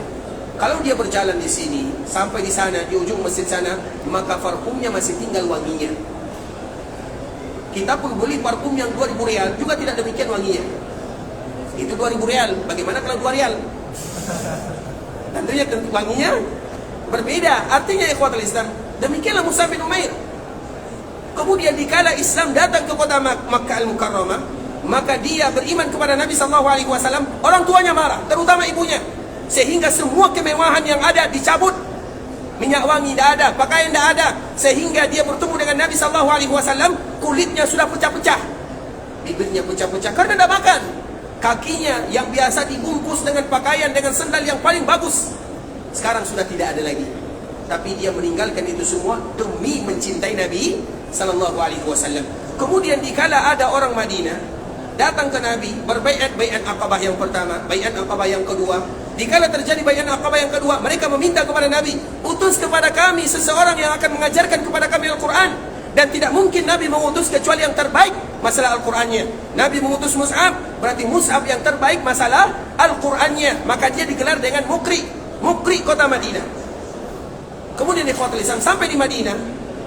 Kalau dia berjalan di sini sampai di sana, di ujung masjid sana, maka parfumnya masih tinggal wanginya. Kita pun beli parfum yang 2000 rial juga tidak demikian wanginya. Itu 2000 rial. Bagaimana kalau 2 rial? Tentunya wanginya berbeda. Artinya ikhwatul Islam, demikianlah Mus'ab bin Umair. Kemudian dikala Islam datang ke kota Makkah Al-Mukarramah, maka dia beriman kepada Nabi SAW. Orang tuanya marah, terutama ibunya, sehingga semua kemewahan yang ada dicabut. Minyak wangi tidak ada, pakaian tidak ada, sehingga dia bertemu dengan Nabi SAW, kulitnya sudah pecah-pecah, bibirnya pecah-pecah karena tidak makan. Kakinya yang biasa dibungkus dengan pakaian, dengan sendal yang paling bagus, sekarang sudah tidak ada lagi. Tapi dia meninggalkan itu semua demi mencintai Nabi SAW. Kemudian dikala ada orang Madinah datang ke Nabi, berbaiat, baiat Aqabah yang pertama, baiat Aqabah yang kedua. Dikala terjadi baiat Aqabah yang kedua, mereka meminta kepada Nabi, utus kepada kami seseorang yang akan mengajarkan kepada kami Al-Quran. Dan tidak mungkin Nabi mengutus kecuali yang terbaik masalah Al-Qurannya. Nabi mengutus Mus'ab, berarti Mus'ab yang terbaik masalah Al-Qurannya. Maka dia digelar dengan Mukri kota Madinah. Kemudian ikhwatul Islam, sampai di Madinah,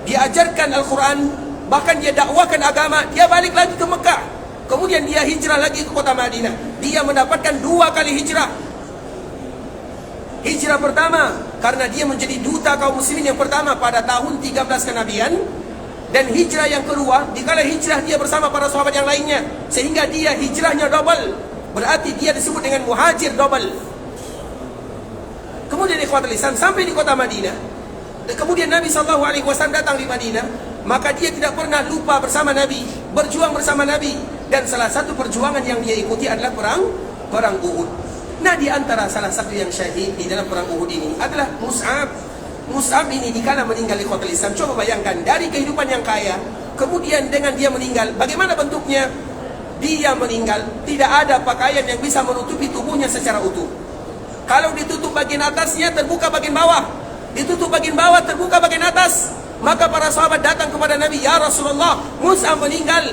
dia ajarkan Al-Quran, bahkan dia dakwakan agama. Dia balik lagi ke Mekah, kemudian dia hijrah lagi ke kota Madinah. Dia mendapatkan 2 kali hijrah. Hijrah pertama karena dia menjadi duta kaum muslimin yang pertama pada tahun 13 kenabian. Dan hijrah yang kedua, dikala hijrah dia bersama para sahabat yang lainnya, sehingga dia hijrahnya double. Berarti dia disebut dengan muhajir double. Kemudian ikhwatul Islam, sampai di kota Madinah. Kemudian Nabi SAW datang di Madinah, maka dia tidak pernah lupa bersama Nabi, berjuang bersama Nabi. Dan salah satu perjuangan yang dia ikuti adalah perang Uhud. Nah, di antara salah satu yang syahid di dalam perang Uhud ini adalah Mus'ab ini dikala meninggal ikhwatul Islam. Coba bayangkan, dari kehidupan yang kaya, kemudian dengan dia meninggal, bagaimana bentuknya? Dia meninggal, tidak ada pakaian yang bisa menutupi tubuhnya secara utuh. Kalau ditutup bagian atasnya, terbuka bagian bawah. Ditutup bagian bawah, terbuka bagian atas. Maka para sahabat datang kepada Nabi, ya Rasulullah, Mus'ab meninggal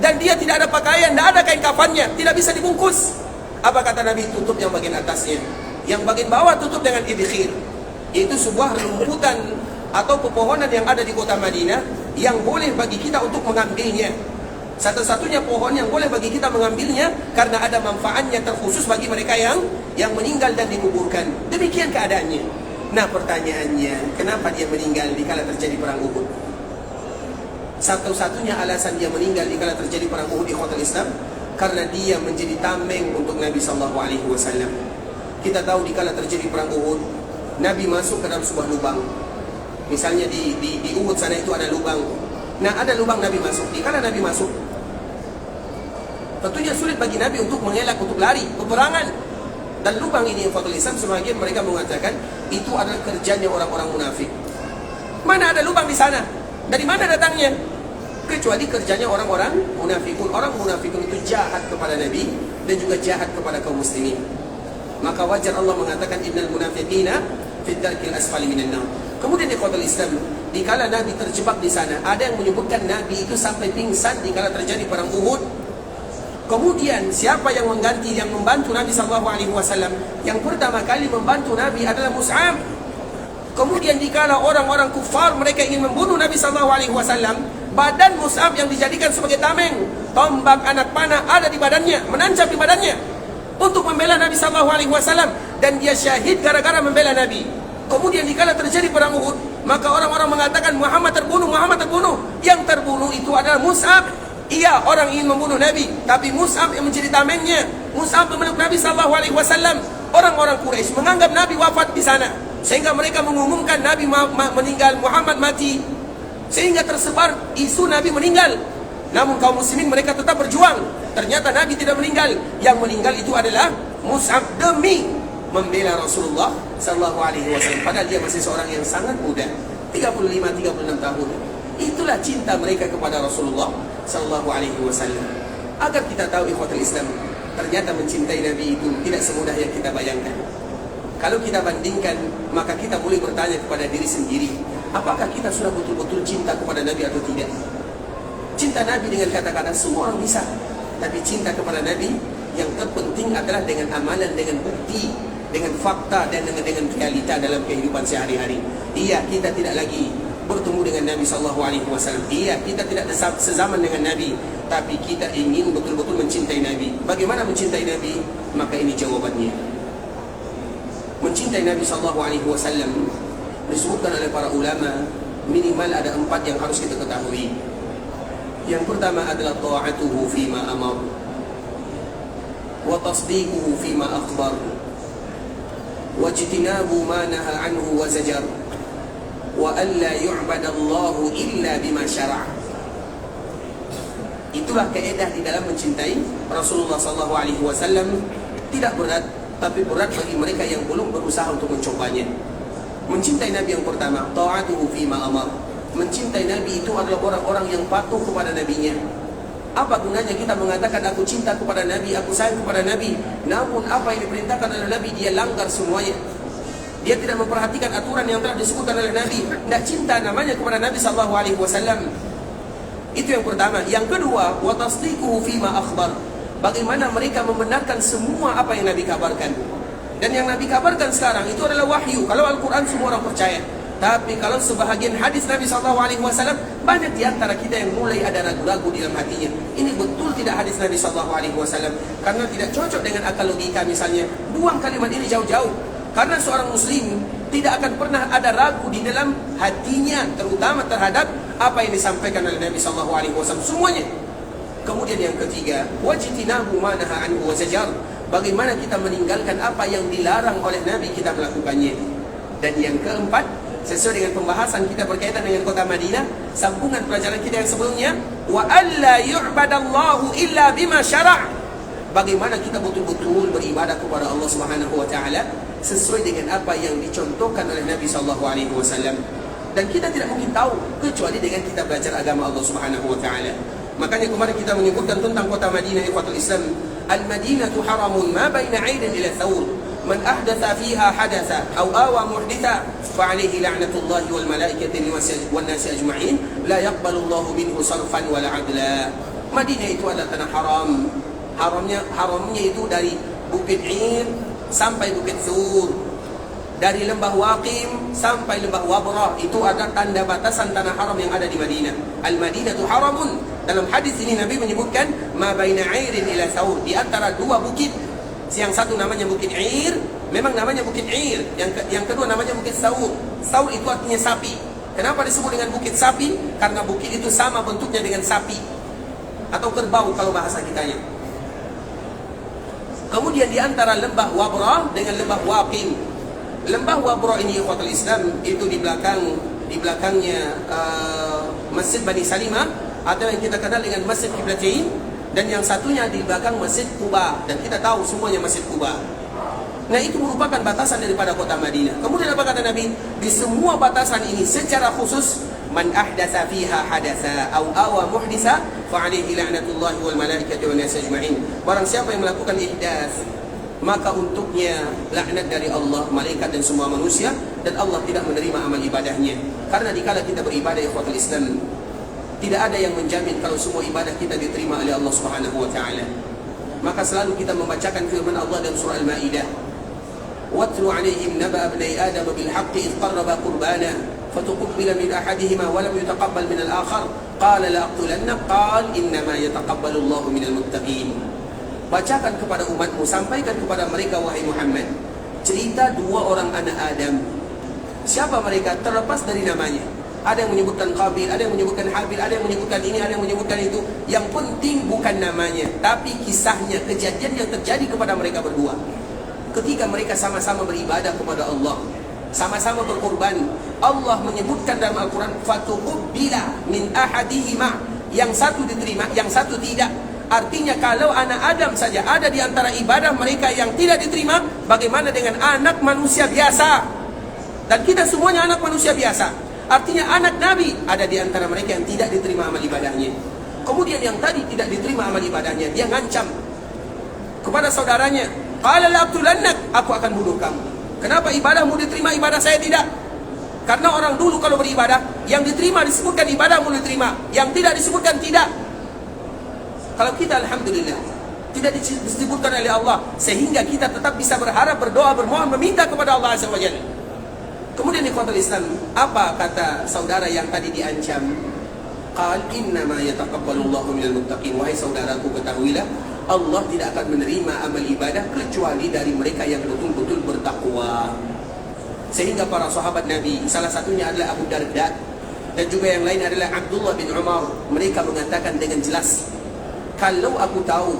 dan dia tidak ada pakaian, tidak ada kain kafannya, tidak bisa dibungkus. Apa kata Nabi? Tutup yang bagian atasnya, yang bagian bawah tutup dengan idkhir. Itu sebuah rumputan atau pepohonan yang ada di kota Madinah yang boleh bagi kita untuk mengambilnya. Satu-satunya pohon yang boleh bagi kita mengambilnya karena ada manfaatnya terkhusus bagi mereka yang meninggal dan dikuburkan. Demikian keadaannya. Nah, pertanyaannya, kenapa dia meninggal dikala terjadi perang Uhud? Satu-satunya alasan dia meninggal dikala terjadi perang Uhud di kota Islam karena dia menjadi tameng untuk Nabi SAW. Kita tahu dikala terjadi perang Uhud, Nabi masuk ke dalam sebuah lubang. Misalnya di Uhud sana itu ada lubang. Nah, ada lubang Nabi masuk. Dikala Nabi masuk, tentunya sulit bagi Nabi untuk mengelak, untuk lari, peperangan. Dan lubang ini, ikhwatul Islam, sebagian mereka mengatakan itu adalah kerjanya orang-orang munafik. Mana ada lubang di sana? Dari mana datangnya? Kecuali kerjanya orang-orang munafikun. Orang munafikun itu jahat kepada Nabi dan juga jahat kepada kaum muslimin. Maka wajar Allah mengatakan innal munafiqina fid darkil asfali minan nar. Kemudian ikhwatul Islam, dikala Nabi terjebak di sana, ada yang menyebutkan Nabi itu sampai pingsan dikala terjadi perang Uhud. Kemudian siapa yang mengganti, yang membantu Nabi SAW? Yang pertama kali membantu Nabi adalah Mus'ab. Kemudian dikala orang-orang kufar mereka ingin membunuh Nabi SAW, badan Mus'ab yang dijadikan sebagai tameng, tombak anak panah ada di badannya, menancap di badannya untuk membela Nabi SAW, dan dia syahid gara-gara membela Nabi. Kemudian dikala terjadi perang Uhud, maka orang-orang mengatakan Muhammad terbunuh, Muhammad terbunuh. Yang terbunuh itu adalah Mus'ab. Iya, orang ingin membunuh Nabi, tapi Mus'ab yang menjadi tamengnya. Mus'ab memeluk Nabi SAW. orang-orang Quraisy menganggap Nabi wafat di sana, sehingga mereka mengumumkan Nabi meninggal, Muhammad mati, sehingga tersebar isu Nabi meninggal. Namun kaum muslimin mereka tetap berjuang. Ternyata Nabi tidak meninggal. Yang meninggal itu adalah Mus'ab demi membela Rasulullah sallallahu alaihi wasallam. Padahal dia masih seorang yang sangat muda, 35-36 tahun. Itulah cinta mereka kepada Rasulullah sallallahu alaihi wasallam. Agar kita tahu ikhwatul Islam, ternyata mencintai Nabi itu tidak semudah yang kita bayangkan. Kalau kita bandingkan, maka kita boleh bertanya kepada diri sendiri, apakah kita sudah betul-betul cinta kepada Nabi atau tidak? Cinta Nabi dengan kata-kata semua orang bisa, tapi cinta kepada Nabi yang terpenting adalah dengan amalan, dengan bukti, dengan fakta, dan dengan realita dalam kehidupan sehari-hari. Iya, kita tidak lagi bertemu dengan Nabi SAW. Iya, kita tidak sezaman dengan Nabi, tapi kita ingin betul-betul mencintai Nabi. Bagaimana mencintai Nabi? Maka ini jawabannya. Mencintai Nabi SAW disebutkan oleh para ulama, minimal ada 4 yang harus kita ketahui. Yang pertama adalah ta'atuhu fima amar, wa tasdiquhu fima akhbar, wa ijtinabu ma naha anhu wa zajar, wa alla yu'badallahu illa bima syara'. Itulah kaedah di dalam mencintai Rasulullah SAW. Tidak berat, tapi berat bagi mereka yang belum berusaha untuk mencobanya. Mencintai Nabi yang pertama, ta'atuhu fima amar. Mencintai Nabi itu adalah orang-orang yang patuh kepada Nabinya. Apa gunanya kita mengatakan aku cinta kepada Nabi, aku sayang kepada Nabi, namun apa yang diperintahkan oleh Nabi dia langgar semuanya. Dia tidak memperhatikan aturan yang telah disebutkan oleh Nabi. Tidak cinta namanya kepada Nabi SAW. Itu yang pertama. Yang kedua, wa tasdiquhu fima akhbar. Bagaimana mereka membenarkan semua apa yang Nabi kabarkan. Dan yang Nabi kabarkan sekarang itu adalah wahyu. Kalau Al-Quran semua orang percaya. Tapi kalau sebahagian hadis Nabi SAW, banyak di antara kita yang mulai ada ragu-ragu di dalam hatinya. Ini betul tidak hadis Nabi SAW? Karena tidak cocok dengan akal logika misalnya. Buang kalimat ini jauh-jauh. Karena seorang muslim tidak akan pernah ada ragu di dalam hatinya, terutama terhadap apa yang disampaikan oleh Nabi SAW. Semuanya. Kemudian yang ketiga, wajtinabu ma naha anhu wa zajar. Bagaimana kita meninggalkan apa yang dilarang oleh Nabi, kita melakukannya. Dan yang keempat, sesuai dengan pembahasan kita berkaitan dengan kota Madinah, sambungan pelajaran kita yang sebelumnya, wa alla yu'badallahu illa bima syara'. Bagaimana kita betul-betul beribadah kepada Allah Subhanahu wa taala sesuai dengan apa yang dicontohkan oleh Nabi sallallahu alaihi wasallam. Dan kita tidak mungkin tahu kecuali dengan kita belajar agama Allah Subhanahu wa taala. Makanya kemarin kita menyebutkan tentang kota Madinah, ikhwatul Islam. Al-Madinatu haramun ma baina 'ainin ila thawr. Man ahdatha fiha hadatha aw awa muhditha fa alayhi la'natullahi wal malaikati wan nasi ajma'in la yaqbalu Allahu minhu sarfan wala 'adla. Madinah itu adalah tanah haram. Haramnya itu dari Bukit Ir sampai Bukit Thur, dari lembah Waqim sampai lembah Wabrah. Itu ada tanda batasan tanah haram yang ada di Madinah. Al-Madinatu haramun. Dalam hadis ini Nabi menyebutkan ma baina 'airin ila thawr, di antara dua bukit. Yang satu namanya Bukit Ir, memang namanya Bukit Ir. Yang kedua namanya Bukit Thawr. Thawr itu artinya sapi. Kenapa disebut dengan Bukit Sapi? Karena bukit itu sama bentuknya dengan sapi atau kerbau kalau bahasa kitanya. Kemudian di antara lembah Wabrah dengan lembah Waqim. Lembah Wabrah ini ikhwatul Islam itu di belakangnya Masjid Bani Salimah atau yang kita kenal dengan Masjid Qiblatain, dan yang satunya di belakang Masjid Quba, dan kita tahu semuanya Masjid Quba. Nah, itu merupakan batasan daripada kota Madinah. Kemudian apa kata Nabi? Di semua batasan ini secara khusus, man ahdatsa fiha hadatsa aw awa muhditsa fa alaihi la'natullahi wal malaikati wan nasi ajma'in. Barang siapa yang melakukan ihdas, maka untuknya laknat dari Allah, malaikat dan semua manusia, dan Allah tidak menerima amal ibadahnya. Karena dikala kita beribadah ikhwatul Islam, tidak ada yang menjamin kalau semua ibadah kita diterima oleh Allah Subhanahu wa taala. Maka selalu kita membacakan firman Allah dalam surah Al-Maidah. Watlu 'alaihim naba'a ibnai Adam bil haqqi id qarraba qurbana fatuqbila min ahadihima wa lam yutaqabbal min al-akhar qala la aqtulanna qala innama yataqabbalu Allahu minal muttaqin. Bacakan kepada umatmu, sampaikan kepada mereka wahai Muhammad, cerita dua orang anak Adam. Siapa mereka? Terlepas dari namanya. Ada yang menyebutkan Qabil, ada yang menyebutkan Habil, ada yang menyebutkan ini, ada yang menyebutkan itu. Yang penting bukan namanya, tapi kisahnya, kejadian yang terjadi kepada mereka berdua. ketika mereka sama-sama beribadah kepada Allah, sama-sama berkorban. Allah menyebutkan dalam Al-Quran, fatuqubbila min ahadihima, yang satu diterima, yang satu tidak. Artinya kalau anak Adam saja ada di antara ibadah mereka yang tidak diterima, bagaimana dengan anak manusia biasa? Dan kita semuanya anak manusia biasa. Artinya anak Nabi ada di antara mereka yang tidak diterima amal ibadahnya. Kemudian yang tadi tidak diterima amal ibadahnya, dia ngancam kepada saudaranya, qala la aqtulannak, aku akan bunuh kamu. Kenapa ibadahmu diterima, ibadah saya tidak? Karena orang dulu kalau beribadah, yang diterima disebutkan ibadahmu diterima, yang tidak disebutkan tidak. Kalau kita alhamdulillah tidak disebutkan oleh Allah, sehingga kita tetap bisa berharap, berdoa, bermohon, meminta kepada Allah Azza wa Jalla. Kemudian ikhwatul Islam, apa kata saudara yang tadi diancam? Qal innama yataqabbalullahu minal muttaqin. Wahai saudaraku, ketahuilah Allah tidak akan menerima amal ibadah kecuali dari mereka yang betul-betul bertakwa. Sehingga para sahabat Nabi, salah satunya adalah Abu Darda, dan juga yang lain adalah Abdullah bin Umar, mereka mengatakan dengan jelas, kalau aku tahu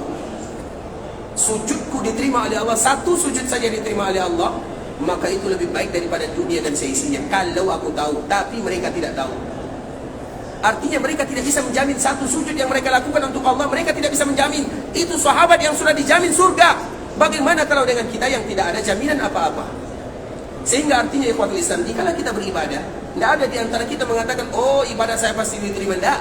sujudku diterima oleh Allah, satu sujud saja diterima oleh Allah, maka itu lebih baik daripada dunia dan seisinya. Kalau aku tahu, tapi mereka tidak tahu. Artinya mereka tidak bisa menjamin satu sujud yang mereka lakukan untuk Allah, mereka tidak bisa menjamin. Itu sahabat yang sudah dijamin surga. Bagaimana kalau dengan kita yang tidak ada jaminan apa-apa? Sehingga artinya ikhwatul Islam, jika kita beribadah, tidak ada di antara kita mengatakan, oh ibadah saya pasti diterima. Tidak.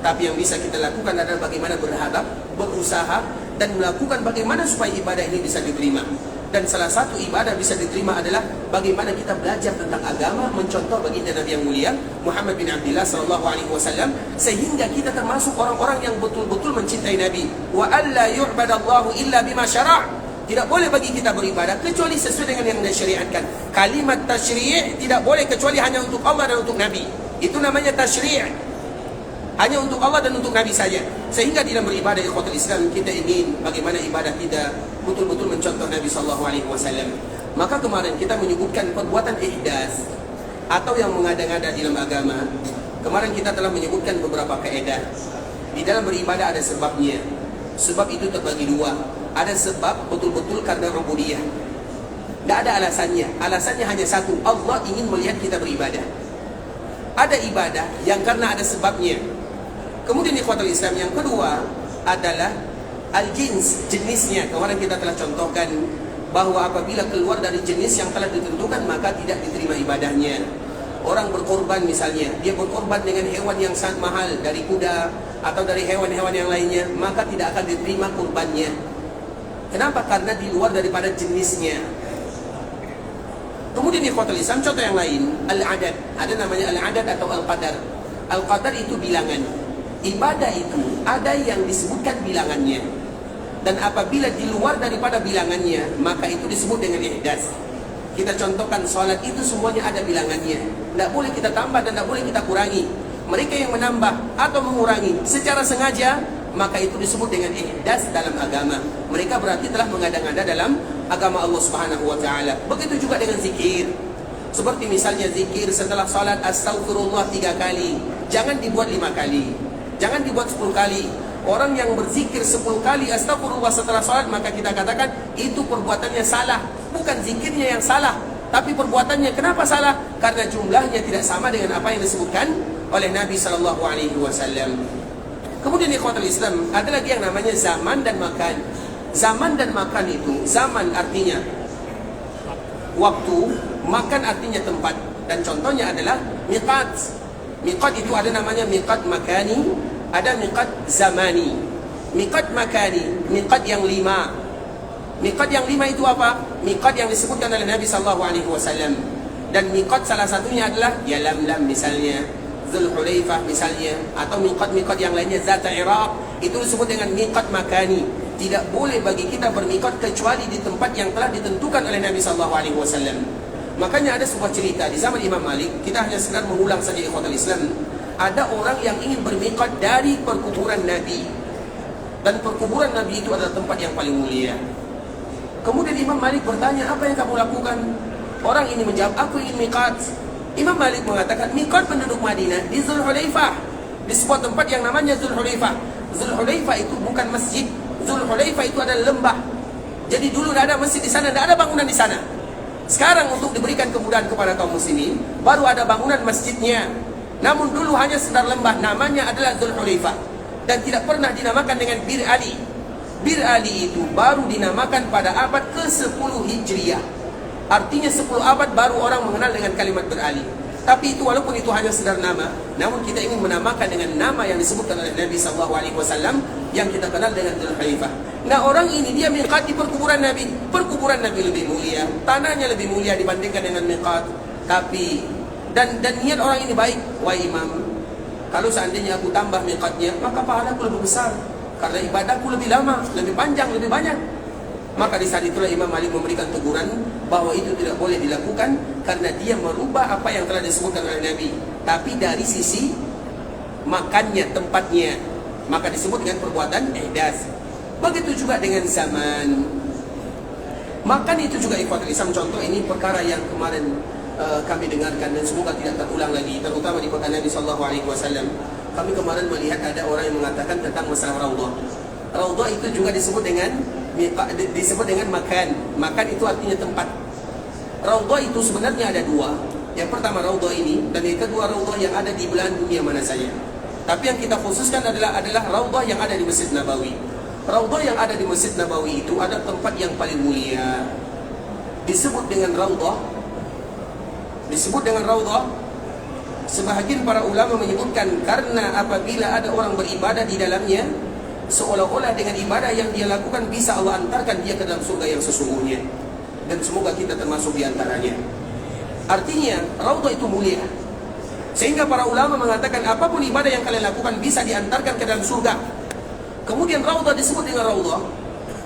Tapi yang bisa kita lakukan adalah bagaimana berharap, berusaha, dan melakukan bagaimana supaya ibadah ini bisa diterima. Dan salah satu ibadah bisa diterima adalah bagaimana kita belajar tentang agama, mencontoh baginda Nabi yang mulia Muhammad bin Abdullah sallallahu alaihi wasallam, sehingga kita termasuk orang-orang yang betul-betul mencintai Nabi. Wa alla yu'badallahu illa bima syara'. Tidak boleh bagi kita beribadah kecuali sesuai dengan yang disyariatkan. Kalimat tasyri' tidak boleh kecuali hanya untuk Allah dan untuk Nabi. Itu namanya tasyri'. Hanya untuk Allah dan untuk Nabi saja. Sehingga dalam beribadah ikhwatul Islam, kita ingin bagaimana ibadah kita betul-betul mencontoh Nabi sallallahu alaihi wasallam. Maka kemarin kita menyebutkan perbuatan ihdas atau yang mengada-ngada dalam agama. Kemarin kita telah menyebutkan beberapa kaedah. Di dalam beribadah ada sebabnya. Sebab itu terbagi dua. Ada sebab betul-betul karena ubudiyah. Tidak ada alasannya. Alasannya hanya satu. Allah ingin melihat kita beribadah. Ada ibadah yang karena ada sebabnya. Kemudian ikhwatul Islam, yang kedua adalah al-jins, jenisnya. Kemarin kita telah contohkan bahwa apabila keluar dari jenis yang telah ditentukan, maka tidak diterima ibadahnya. Orang berkorban misalnya, dia berkorban dengan hewan yang sangat mahal, dari kuda atau dari hewan-hewan yang lainnya, maka tidak akan diterima kurbannya. Kenapa? Karena di luar daripada jenisnya. Kemudian ikhwatul Islam, contoh yang lain, al-adad. Ada namanya al-adad atau al-qadar. Al-qadar itu bilangan. Ibadah itu ada yang disebutkan bilangannya. Dan apabila di luar daripada bilangannya, maka itu disebut dengan ihdas. Kita contohkan salat itu semuanya ada bilangannya. Tidak boleh kita tambah dan tidak boleh kita kurangi. Mereka yang menambah atau mengurangi secara sengaja, maka itu disebut dengan ihdas dalam agama. Mereka berarti telah mengada-ngada dalam agama Allah Subhanahu wa taala. Begitu juga dengan zikir. Seperti misalnya zikir setelah salat, astaghfirullah 3 kali. Jangan dibuat 5 kali. Jangan dibuat 10 kali. Orang yang berzikir 10 kali astagfirullah setelah salat, maka kita katakan itu perbuatannya salah. Bukan zikirnya yang salah, tapi perbuatannya. Kenapa salah? Karena jumlahnya tidak sama dengan apa yang disebutkan oleh Nabi sallallahu alaihi wasallam. Kemudian ikhwatul Islam, ada lagi yang namanya zaman dan makan. Zaman dan makan itu, zaman artinya waktu, makan artinya tempat. Dan contohnya adalah miqat. Miqat itu ada namanya miqat makani, ada miqat zamani. Miqat makani, miqat yang 5. Miqat yang 5 itu apa? Miqat yang disebutkan oleh Nabi sallallahu alaihi wasallam. Dan miqat salah satunya adalah Yalamlam misalnya, Zulhulaifah misalnya, atau miqat-miqat yang lainnya Zat Iraq. Itu disebut dengan miqat makani. Tidak boleh bagi kita bermiqat kecuali di tempat yang telah ditentukan oleh Nabi sallallahu alaihi wasallam. Makanya ada sebuah cerita di zaman Imam Malik, kita hanya sekedar mengulang saja ikhwatul Islam. Ada orang yang ingin bermiqat dari perkuburan Nabi. Dan perkuburan Nabi itu adalah tempat yang paling mulia. Kemudian Imam Malik bertanya, apa yang kamu lakukan? Orang ini menjawab, aku ingin miqat. Imam Malik mengatakan, miqat penduduk Madinah di Zulhulaifah, di sebuah tempat yang namanya Zulhulaifah. Zulhulaifah itu bukan masjid. Zulhulaifah itu adalah lembah. Jadi dulu tidak ada masjid di sana, tidak ada bangunan di sana. Sekarang untuk diberikan kemudahan kepada kaum muslimin, baru ada bangunan masjidnya. Namun dulu hanya sekedar lembah, namanya adalah Dzulhulaifah, dan tidak pernah dinamakan dengan Bir Ali. Bir Ali itu baru dinamakan pada abad ke-10 Hijriah. Artinya 10 abad baru orang mengenal dengan kalimat Bir Ali. Tapi itu walaupun itu hanya sekedar nama, namun kita ingin menamakan dengan nama yang disebutkan oleh Nabi SAW yang kita kenal dengan Dzulhulaifah. Nah, orang ini dia miqat di perkuburan Nabi. Perkuburan Nabi lebih mulia, tanahnya lebih mulia dibandingkan dengan miqat. Tapi dan niat orang ini baik. Wah imam, kalau seandainya aku tambah miqatnya, maka pahalaku lebih besar, karena ibadahku lebih lama, lebih panjang, lebih banyak. Maka di saat itulah Imam Malik memberikan teguran bahwa itu tidak boleh dilakukan karena dia merubah apa yang telah disebutkan oleh Nabi. Tapi dari sisi makannya, tempatnya, maka disebut dengan perbuatan ihdas. Begitu juga dengan zaman makan itu juga ikhwatul Islam. Contoh ini perkara yang kemarin kami dengarkan dan semoga tidak terulang lagi, terutama di kota Nabi SAW. Kami kemarin melihat ada orang yang mengatakan tentang masalah raudhah. Raudhah itu juga disebut dengan makan. Makan itu artinya tempat. Raudhah itu sebenarnya ada dua. Yang pertama raudhah ini, dan yang kedua raudhah yang ada di belahan dunia mana saja. Tapi yang kita khususkan adalah raudhah yang ada di Masjid Nabawi. Raudhah yang ada di Masjid Nabawi itu ada tempat yang paling mulia. Disebut dengan raudhah. Sebahagian para ulama menyebutkan karena apabila ada orang beribadah di dalamnya, seolah-olah dengan ibadah yang dia lakukan bisa Allah antarkan dia ke dalam surga yang sesungguhnya. Dan semoga kita termasuk di antaranya. Artinya raudhah itu mulia, sehingga para ulama mengatakan apapun ibadah yang kalian lakukan bisa diantarkan ke dalam surga. Kemudian raudhah disebut dengan raudhah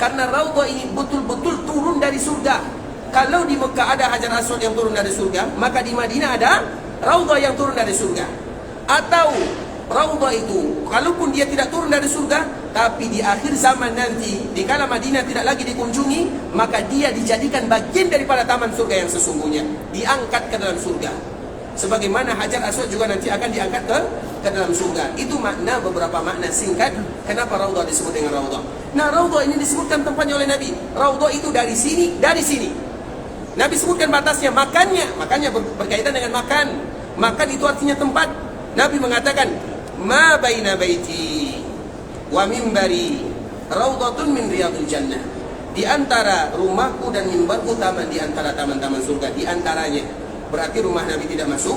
karena raudhah ini betul-betul turun dari surga. Kalau di Mekah ada Hajar Aswad yang turun dari surga, maka di Madinah ada raudhah yang turun dari surga. Atau raudhah itu kalaupun dia tidak turun dari surga, tapi di akhir zaman nanti, dikala Madinah tidak lagi dikunjungi, maka dia dijadikan bagian daripada taman surga yang sesungguhnya, diangkat ke dalam surga. Sebagaimana Hajar Aswad juga nanti akan diangkat ke dalam surga. Itu makna, beberapa makna singkat kenapa raudhah disebut dengan raudhah. Nah, raudhah ini disebutkan tempatnya oleh Nabi. Raudhah itu dari sini, dari sini. Nabi sebutkan batasnya, makannya berkaitan dengan makan. Makan itu artinya tempat. Nabi mengatakan, ma baina baiti wa mimbari raudhatun min riyadil jannah. Di antara rumahku dan mimbarku taman di antara taman-taman surga. Di antaranya. Berarti rumah Nabi tidak masuk,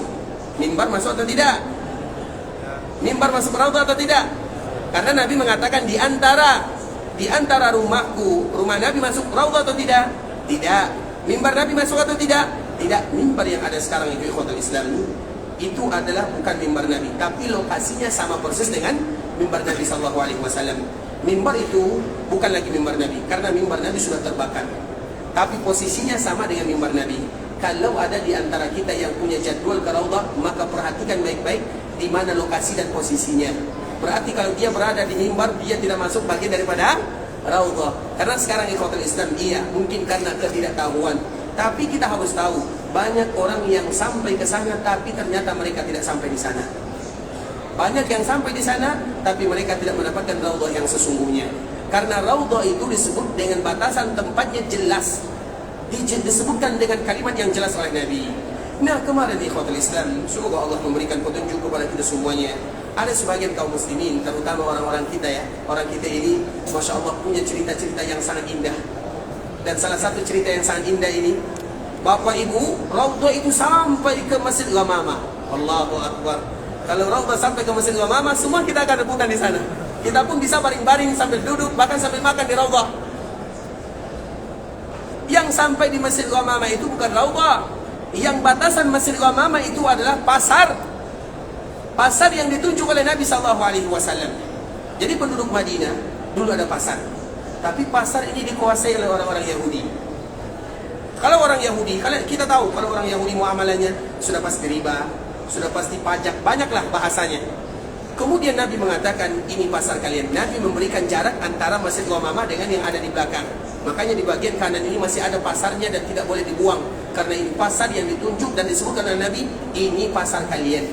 mimbar masuk atau tidak? Mimbar masuk raudhah atau tidak? Karena Nabi mengatakan di antara rumahku, rumah Nabi masuk raudhah atau tidak? Tidak. Mimbar Nabi masuk atau tidak? Tidak. Mimbar yang ada sekarang itu ikhwatul Islam itu adalah bukan mimbar Nabi, tapi lokasinya sama persis dengan mimbar Nabi SAW. Mimbar itu bukan lagi mimbar Nabi, karena mimbar Nabi sudah terbakar. Tapi posisinya sama dengan mimbar Nabi. Kalau ada di antara kita yang punya jadwal ke raudhah, maka perhatikan baik-baik di mana lokasi dan posisinya. Berarti kalau dia berada di mimbar, dia tidak masuk bagian daripada raudhah. Karena sekarang ikhwatul Islam, iya, mungkin karena ketidaktahuan. Tapi kita harus tahu, banyak orang yang sampai ke sana tapi ternyata mereka tidak sampai di sana. Banyak yang sampai di sana tapi mereka tidak mendapatkan raudhah yang sesungguhnya. Karena raudhah itu disebut dengan batasan tempatnya jelas. Disebutkan dengan kalimat yang jelas oleh Nabi. Nah, kemarin ikhwatul Islam, semoga Allah memberikan petunjuk kepada kita semuanya. Ada sebagian kaum muslimin, terutama orang-orang kita ya, orang kita ini Masya Allah punya cerita-cerita yang sangat indah. Dan salah satu cerita yang sangat indah ini, Bapak Ibu, raudhah itu sampai ke Masjid Ghamamah. Allahu Akbar. Kalau raudhah sampai ke Masjid Ghamamah, semua kita akan rebutan di sana. Kita pun bisa baring-baring sambil duduk, bahkan sambil makan di raudhah. Yang sampai di Masjid Ghamamah itu bukan raudhah. Yang batasan Masjid Ghamamah itu adalah pasar. Pasar yang ditunjuk oleh Nabi SAW. Jadi penduduk Madinah dulu ada pasar, tapi pasar ini dikuasai oleh orang-orang Yahudi. Kalau orang Yahudi, kita tahu kalau orang Yahudi muamalahnya sudah pasti riba, sudah pasti pajak, banyaklah bahasanya. Kemudian Nabi mengatakan ini pasar kalian. Nabi memberikan jarak antara Masjid Ghamamah dengan yang ada di belakang. Makanya di bagian kanan ini masih ada pasarnya dan tidak boleh dibuang, karena ini pasar yang ditunjuk dan disebutkan oleh Nabi, ini pasar kalian.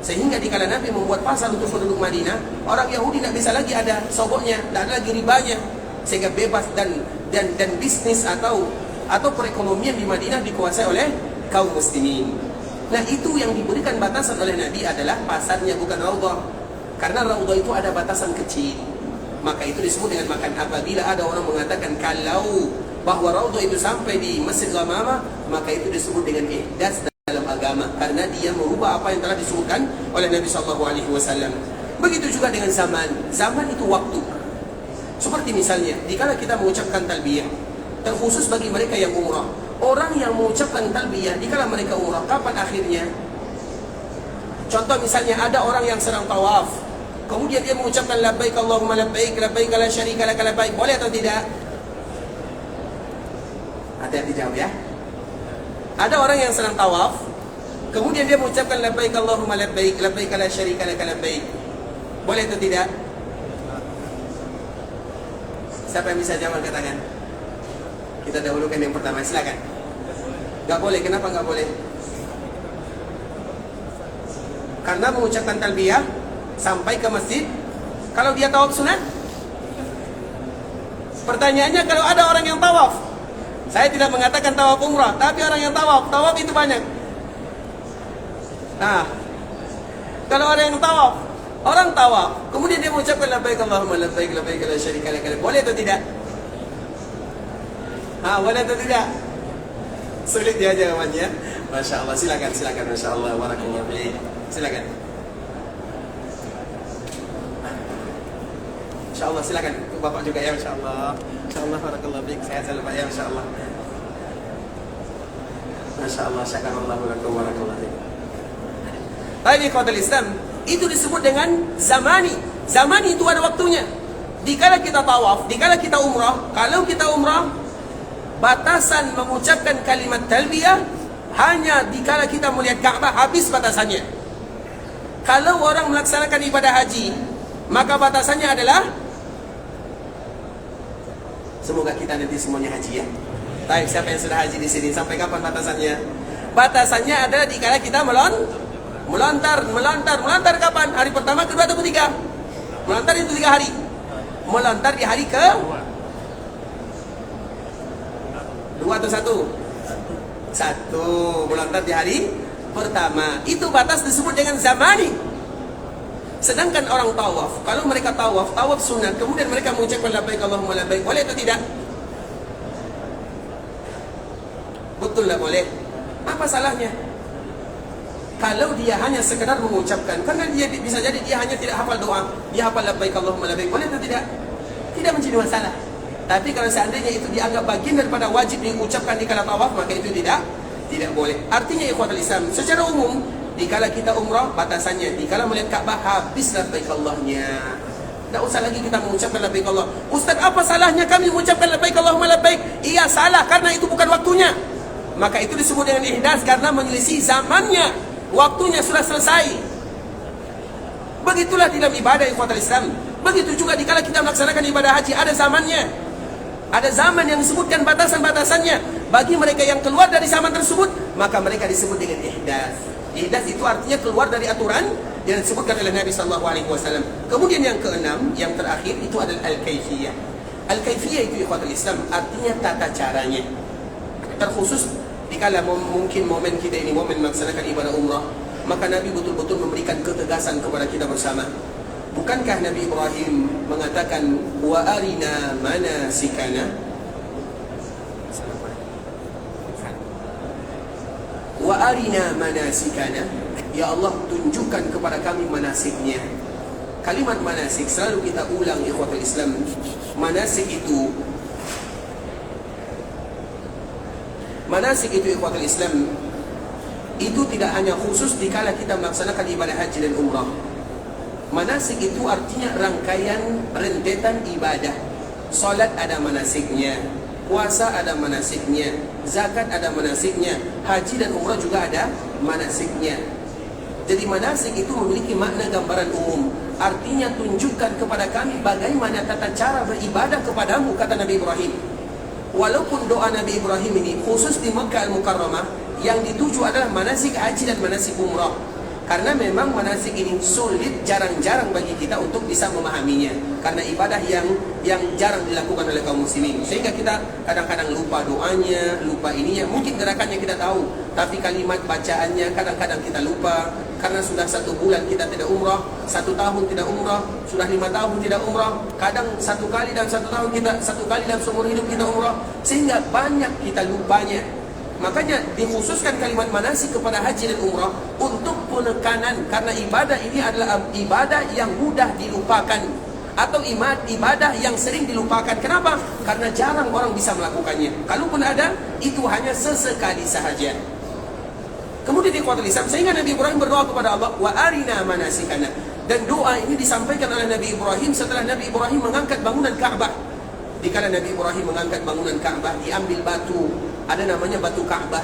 Sehingga dikala Nabi membuat pasar untuk penduduk Madinah, orang Yahudi tidak bisa lagi ada sogoknya, tidak ada lagi ribanya, sehingga bebas. Dan dan bisnis atau perekonomian di Madinah dikuasai oleh kaum muslimin. Nah, itu yang diberikan batasan oleh Nabi adalah pasarnya, bukan raudhah. Karena raudhah itu ada batasan kecil. Maka itu disebut dengan makan. Apabila ada orang mengatakan kalau bahwa raudhah itu sampai di Masjid Ghamamah, maka itu disebut dengan ihdas dalam agama, karena dia merubah apa yang telah disebutkan oleh Nabi SAW. Begitu juga dengan zaman. Zaman itu waktu. Seperti misalnya, dikala kita mengucapkan talbiyah, terkhusus bagi mereka yang umrah. Orang yang mengucapkan talbiyah dikala mereka umrah, kapan akhirnya? Contoh misalnya, ada orang yang sedang tawaf, kemudian dia mengucapkan labbaik Allahumma labbaik, labbaik la syarika lak labbaik. Boleh atau tidak? Hati-hati jawab ya. Ada orang yang sedang tawaf, kemudian dia mengucapkan labbaik Allahumma labbaik, labbaik la syarika lak labbaik. Boleh atau tidak? Siapa yang bisa jawab, angkat tangan. Kita dahulukan yang pertama, silakan. Gak boleh, kenapa gak boleh? Karena mengucapkan talbiyah sampai ke masjid, kalau dia tawaf sunat. Pertanyaannya, kalau ada orang yang tawaf, saya tidak mengatakan tawaf umrah, tapi orang yang tawaf itu banyak. Nah, kalau orang yang tawaf, orang tawaf, kemudian dia mengucapkan labbaik Allahumma labbaik, labbaik la syarika lak, boleh atau tidak? Boleh atau tidak? Sulit ya jawabannya. Masya Allah, silakan, Masya Allah, barakallahu fiik. Silakan. Masya Allah, silakan. Bapak juga ya, Masya Allah. Masya Allah, barakallahu fiik. Sehat selalu Pak ya, Masya Allah. Masya Allah, syakarallahu lakum barakallahu fiik. Baik, ikhwatul Islam, itu disebut dengan zamani. Zamani itu ada waktunya. Dikala kita tawaf, dikala kita umrah, kalau kita umrah, batasan mengucapkan kalimat talbiyah hanya dikala kita melihat Ka'bah, habis batasannya. Kalau orang melaksanakan ibadah haji, maka batasannya adalah, semoga kita nanti semuanya haji ya. Baik, siapa yang sudah haji di sini? Sampai kapan batasannya? Batasannya adalah dikala kita melontar kapan? Hari pertama, kedua, atau ketiga? Melontar itu 3 hari. Melontar di hari ke 2 atau 1? 1. Melontar di hari pertama. Itu batas disebut dengan zamani. Sedangkan orang tawaf, kalau mereka tawaf sunat, kemudian mereka mengucapkan labbaik Allahumma labbaik, boleh atau tidak? Betul lah, boleh. Apa salahnya? Kalau dia hanya sekedar mengucapkan, karena dia bisa jadi dia hanya tidak hafal doa, dia hafal labbaik Allahumma labbaik, boleh atau tidak? Tidak menjadi masalah. Tapi kalau seandainya itu dianggap bagian daripada wajib diucapkan di kala tawaf, maka itu tidak boleh. Artinya ikhwatul Islam, secara umum, dikala kita umrah batasannya, dikala melihat Ka'bah habis labbaik Allahnya. Tak usah lagi kita mengucapkan labbaik Allah. Ustaz, apa salahnya kami mengucapkan labbaik Allahumma labbaik? Iya, salah, karena itu bukan waktunya. Maka itu disebut dengan ihdas, karena menyelisih zamannya. Waktunya sudah selesai. Begitulah dalam ibadah ikhwatul Islam. Begitu juga dikala kita melaksanakan ibadah haji, ada zamannya. Ada zaman yang disebutkan batasan-batasannya. Bagi mereka yang keluar dari zaman tersebut, maka mereka disebut dengan ihdas. Ihdas itu artinya keluar dari aturan yang disebutkan oleh Nabi SAW. Kemudian yang keenam, yang terakhir, itu adalah al-kaifiyah. Al-kaifiyah itu ikhwatul Islam, artinya tata caranya. Terkhusus dikala mungkin momen kita ini, momen melaksanakan ibadah umrah, maka Nabi betul-betul memberikan ketegasan kepada kita bersama. Bukankah Nabi Ibrahim mengatakan, wa arina manasikana? Wa arina manasikana, ya Allah, tunjukkan kepada kami manasiknya. Kalimat manasik selalu kita ulang ikhwatul Islam. Manasik itu ikhwatul Islam, itu tidak hanya khusus dikala kita melaksanakan ibadah haji dan umrah. Manasik itu artinya rangkaian rentetan ibadah. Salat ada manasiknya, puasa ada manasiknya, zakat ada manasiknya, haji dan umrah juga ada manasiknya. Jadi manasik itu memiliki makna gambaran umum. Artinya tunjukkan kepada kami bagaimana tata cara beribadah kepadamu, kata Nabi Ibrahim. Walaupun doa Nabi Ibrahim ini khusus di Makkah Al-Mukarramah, yang dituju adalah manasik haji dan manasik umrah. Karena memang manasik ini sulit, jarang-jarang bagi kita untuk bisa memahaminya. karena ibadah yang jarang dilakukan oleh kaum muslimin. Sehingga kita kadang-kadang lupa doanya, lupa ininya. Mungkin gerakannya kita tahu, tapi kalimat bacaannya kadang-kadang kita lupa. Karena sudah 1 bulan kita tidak umrah, 1 tahun tidak umrah, sudah 5 tahun tidak umrah. Kadang 1 kali dalam 1 tahun kita, 1 kali dalam seumur hidup kita umrah. Sehingga banyak kita lupanya. Makanya dikhususkan kalimat manasik kepada haji dan umrah untuk penekanan, karena ibadah ini adalah ibadah yang mudah dilupakan atau ibadah yang sering dilupakan. Kenapa? Karena jarang orang bisa melakukannya. Kalaupun ada, itu hanya sesekali sahaja. Kemudian di kuatul Islam, sehingga Nabi Ibrahim berdoa kepada Allah, wa arina manasikana. Dan doa ini disampaikan oleh Nabi Ibrahim setelah Nabi Ibrahim mengangkat bangunan Ka'bah. Dikala Nabi Ibrahim mengangkat bangunan Ka'bah, diambil batu, ada namanya batu Ka'bah,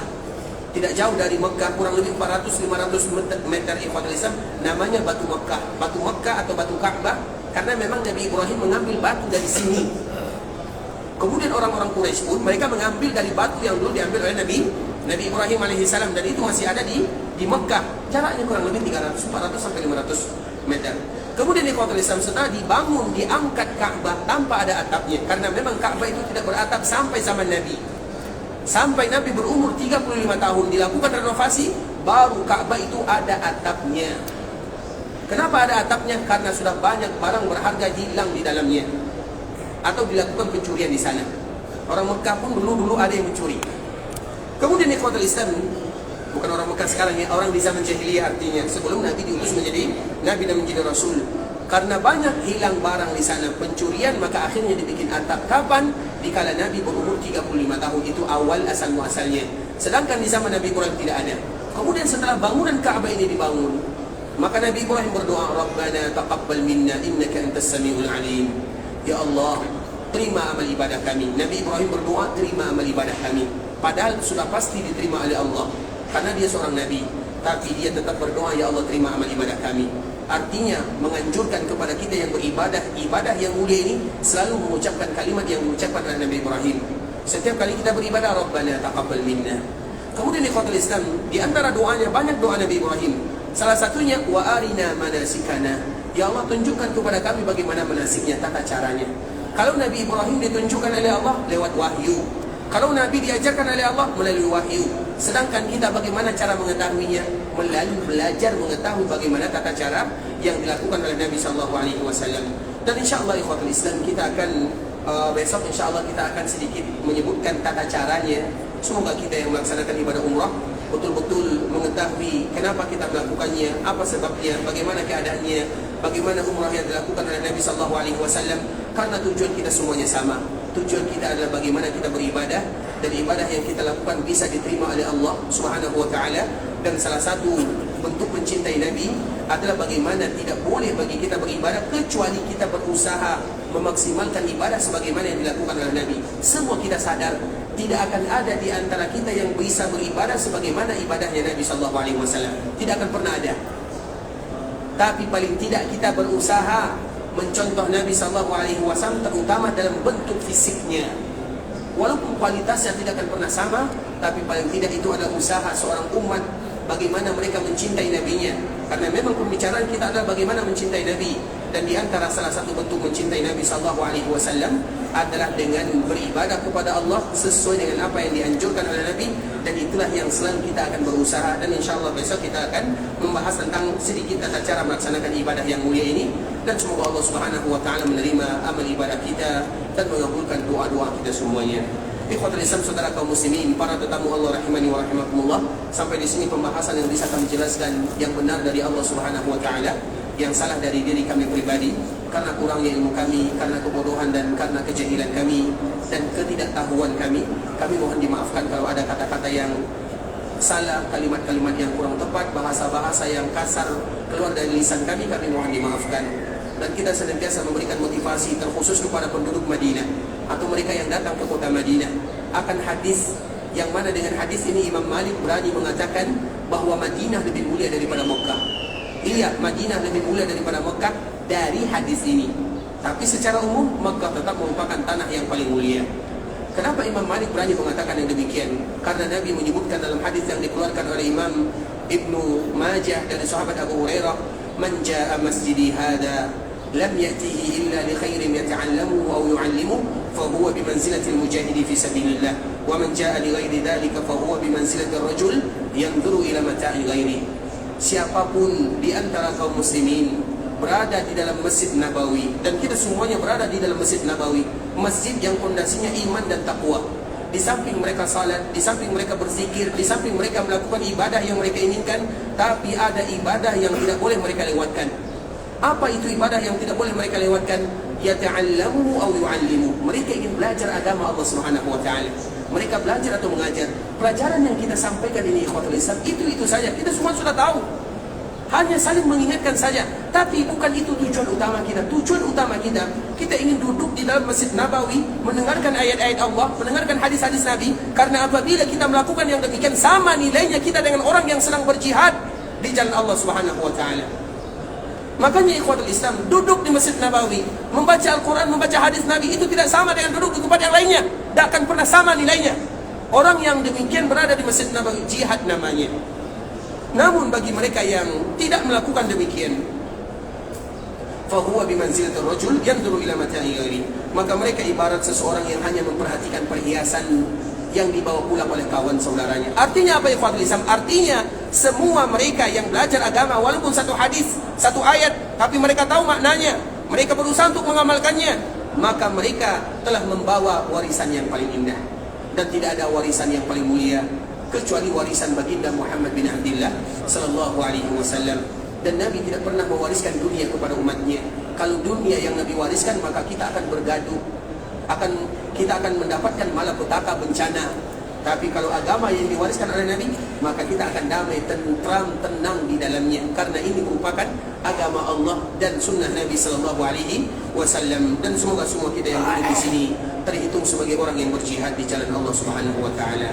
tidak jauh dari Mekah, kurang lebih 400-500 meter ikhwatul Islam, namanya batu Mekah. Batu Mekah atau batu Ka'bah, karena memang Nabi Ibrahim mengambil batu dari sini. Kemudian orang-orang Quraisy pun mereka mengambil dari batu yang dulu diambil oleh Nabi Ibrahim alaihissalam, dan itu masih ada di Mekah. Jaraknya kurang lebih 300, 400 sampai 500 meter. Kemudian ikhwatul Islam, setelah dibangun, diangkat Ka'bah tanpa ada atapnya, karena memang Ka'bah itu tidak beratap sampai zaman Nabi. Sampai Nabi berumur 35 tahun dilakukan renovasi, baru Ka'bah itu ada atapnya. Kenapa ada atapnya? Karena sudah banyak barang berharga hilang di dalamnya, atau dilakukan pencurian di sana. Orang Mekah pun dulu ada yang mencuri. Kemudian ikhwatul Islam, bukan orang Mekah sekarang ya, orang di zaman jahiliyah, artinya sebelum Nabi diutus menjadi Nabi dan menjadi Rasul. Karena banyak hilang barang di sana, pencurian, maka akhirnya dibikin atap. Kapan? Dikala Nabi berumur 35 tahun, itu awal asal muasalnya. Sedangkan di zaman Nabi Ibrahim tidak ada. Kemudian setelah bangunan Ka'bah ini dibangun, maka Nabi Ibrahim berdoa, Rabbana taqabbal minna innaka antas samiul alim. Ya Allah, terima amal ibadah kami. Nabi Ibrahim berdoa, terima amal ibadah kami. Padahal sudah pasti diterima oleh Allah, karena dia seorang Nabi. Tapi dia tetap berdoa, ya Allah, terima amal ibadah kami. Artinya menganjurkan kepada kita yang beribadah, ibadah yang mulia ini, selalu mengucapkan kalimat yang diucapkan oleh Nabi Ibrahim. Setiap kali kita beribadah, Rabbana taqabbal minna. Kemudian ikhwatul Islam, di antara doanya banyak doa Nabi Ibrahim. Salah satunya, wa arina manasikana. Ya Allah, tunjukkan kepada kami bagaimana manasiknya, tata caranya. Kalau Nabi Ibrahim ditunjukkan oleh Allah lewat wahyu. Kalau Nabi diajarkan oleh Allah melalui wahyu. Sedangkan kita bagaimana cara mengetahuinya? Melalui belajar mengetahui bagaimana tata cara yang dilakukan oleh Nabi SAW. Dan insyaAllah ikhwatul Islam, kita akan besok insyaAllah kita akan sedikit menyebutkan tata caranya. Semoga kita yang melaksanakan ibadah umrah betul-betul mengetahui kenapa kita melakukannya, apa sebabnya, bagaimana keadaannya, bagaimana umrah yang dilakukan oleh Nabi SAW. Karena tujuan kita semuanya sama. Tujuan kita adalah bagaimana kita beribadah, dan ibadah yang kita lakukan bisa diterima oleh Allah Subhanahu wa taala. Dan salah satu bentuk mencintai Nabi adalah bagaimana tidak boleh bagi kita beribadah kecuali kita berusaha memaksimalkan ibadah sebagaimana yang dilakukan oleh Nabi. Semua kita sadar tidak akan ada di antara kita yang bisa beribadah sebagaimana ibadahnya Nabi SAW. Tidak akan pernah ada. Tapi paling tidak kita berusaha mencontoh Nabi SAW, terutama dalam bentuk fisiknya. Walaupun kualitasnya tidak akan pernah sama, tapi paling tidak itu adalah usaha seorang umat bagaimana mereka mencintai Nabi-Nya. Karena memang pembicaraan kita adalah bagaimana mencintai Nabi. Dan di antara salah satu bentuk mencintai Nabi SAW adalah dengan beribadah kepada Allah sesuai dengan apa yang dianjurkan oleh Nabi. Dan itulah yang selalu kita akan berusaha. Dan insyaAllah besok kita akan membahas tentang sedikit tata cara melaksanakan ibadah yang mulia ini. Dan semoga Allah Subhanahu wa ta'ala menerima amal ibadah kita dan mengabulkan doa-doa kita semuanya. Ikhwatul Islam, saudara kaum muslimin, para tetamu Allah rahimani wa rahimakumullah. Sampai di sini pembahasan yang bisa kami jelaskan yang benar dari Allah Subhanahu wa ta'ala, yang salah dari diri kami pribadi karena kurangnya ilmu kami, karena kebodohan dan karena kejahilan kami dan ketidaktahuan kami. Kami mohon dimaafkan kalau ada kata-kata yang salah, kalimat-kalimat yang kurang tepat, bahasa-bahasa yang kasar keluar dari lisan kami mohon dimaafkan. Dan kita senantiasa memberikan motivasi terkhusus kepada penduduk Madinah atau mereka yang datang ke kota Madinah akan hadis yang mana dengan hadis ini Imam Malik berani mengatakan bahwa Madinah lebih mulia daripada Mekah. Iya, Madinah lebih mulia daripada Mekah dari hadis ini. Tapi secara umum Mekah tetap merupakan tanah yang paling mulia. Kenapa Imam Malik berani mengatakan yang demikian? Karena Nabi menyebutkan dalam hadis yang dikeluarkan oleh Imam Ibnu Majah dari sahabat Abu Hurairah, "Man jaa masjidi hada lam ya'tihi illa li khairin yata'allamuhu aw yu'allimuhu fahuwa bimanzilati al-mujahidi fi sabilillah wa man jaa'a li ghairi dhalika fahuwa bimanzilati ar-rajul yanzuru ila mata'i ghairi. Siapapun di antara kaum muslimin berada di dalam Masjid Nabawi, dan kita semuanya berada di dalam Masjid Nabawi, masjid yang fondasinya iman dan takwa. Di samping mereka salat, di samping mereka berzikir, di samping mereka melakukan ibadah yang mereka inginkan, tapi ada ibadah yang tidak boleh mereka lewatkan. Apa itu ibadah yang tidak boleh mereka lewatkan? Yata'allamu aw yu'allimu. Mereka ingin belajar agama Allah Subhanahu wa taala. Mereka belajar atau mengajar. Pelajaran yang kita sampaikan ini ikhwatul Islam, itu saja. Kita semua sudah tahu. Hanya saling mengingatkan saja. Tapi bukan itu tujuan utama kita. Tujuan utama kita, kita ingin duduk di dalam Masjid Nabawi, mendengarkan ayat-ayat Allah, mendengarkan hadis-hadis Nabi. Karena apabila kita melakukan yang demikian, sama nilainya kita dengan orang yang sedang berjihad di jalan Allah Subhanahu wa taala. Makanya ikhwatul Islam, duduk di Masjid Nabawi, membaca Al-Quran, membaca hadis Nabi, itu tidak sama dengan duduk di tempat yang lainnya. Tak akan pernah sama nilainya. Orang yang demikian berada di Masjid Nabawi, jihad namanya. Namun bagi mereka yang tidak melakukan demikian, fahuwa bimanzilatir rajul yanzuru ila mata'i ghairi, maka mereka ibarat seseorang yang hanya memperhatikan perhiasan yang dibawa pulang oleh kawan saudaranya. Artinya apa ikhwatul Islam? Artinya semua mereka yang belajar agama, walaupun satu hadis, satu ayat, tapi mereka tahu maknanya, mereka berusaha untuk mengamalkannya, maka mereka telah membawa warisan yang paling indah. Dan tidak ada warisan yang paling mulia kecuali warisan baginda Muhammad bin Abdullah sallallahu alaihi wasallam. Dan Nabi tidak pernah mewariskan dunia kepada umatnya. Kalau dunia yang Nabi wariskan, maka kita akan bergaduh, kita akan mendapatkan malapetaka, bencana. Tapi kalau agama yang diwariskan oleh Nabi, maka kita akan damai, tentram, tenang di dalamnya. Karena ini merupakan agama Allah dan sunnah Nabi sallallahu alaihi wasallam. Dan semoga semua kita yang duduk di sini terhitung sebagai orang yang berjihad di jalan Allah Subhanahu wa taala.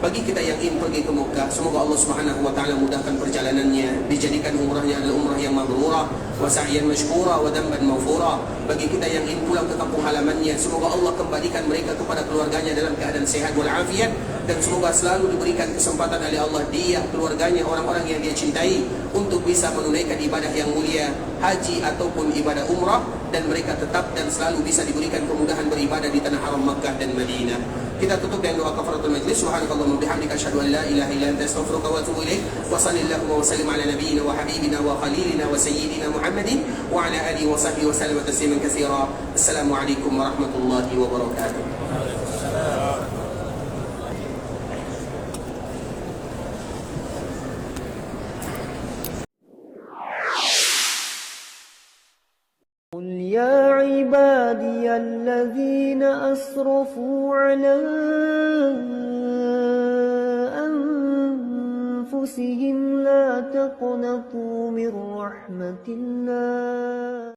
Bagi kita yang ingin pergi ke Mekah, semoga Allah Subhanahu wa taala mudahkan perjalanannya, dijadikan umrahnya adalah umrah yang mabrurah, wa sa'yan mashkura, wa damban maghfura. Bagi kita yang ingin pulang ke kampung halamannya, semoga Allah kembalikan mereka kepada keluarganya dalam keadaan sehat wal afiat, dan semoga selalu diberikan kesempatan oleh Allah dia, keluarganya, orang-orang yang dia cintai untuk bisa menunaikan ibadah yang mulia, haji ataupun ibadah umrah, dan mereka tetap dan selalu bisa diberikan kemudahan beribadah di tanah haram Makkah dan Madinah. Kita tutup dengan doa kafaratul majlis. Subhanakallahumma bihamdika asyhadu an la ilaha illa anta astaghfiruka wa atubu ilaik. Wa sallallahu wa sallim ala nabiyyina wa habibina wa khalilina wa sayyidina Muhammadin wa ala alihi wa sahbihi wa sallam tasliman katsira. Assalamu alaikum warahmatullahi wabarakatuh. قل يا عبادي الذين أسرفوا على أنفسهم لا تقنطوا من رحمة الله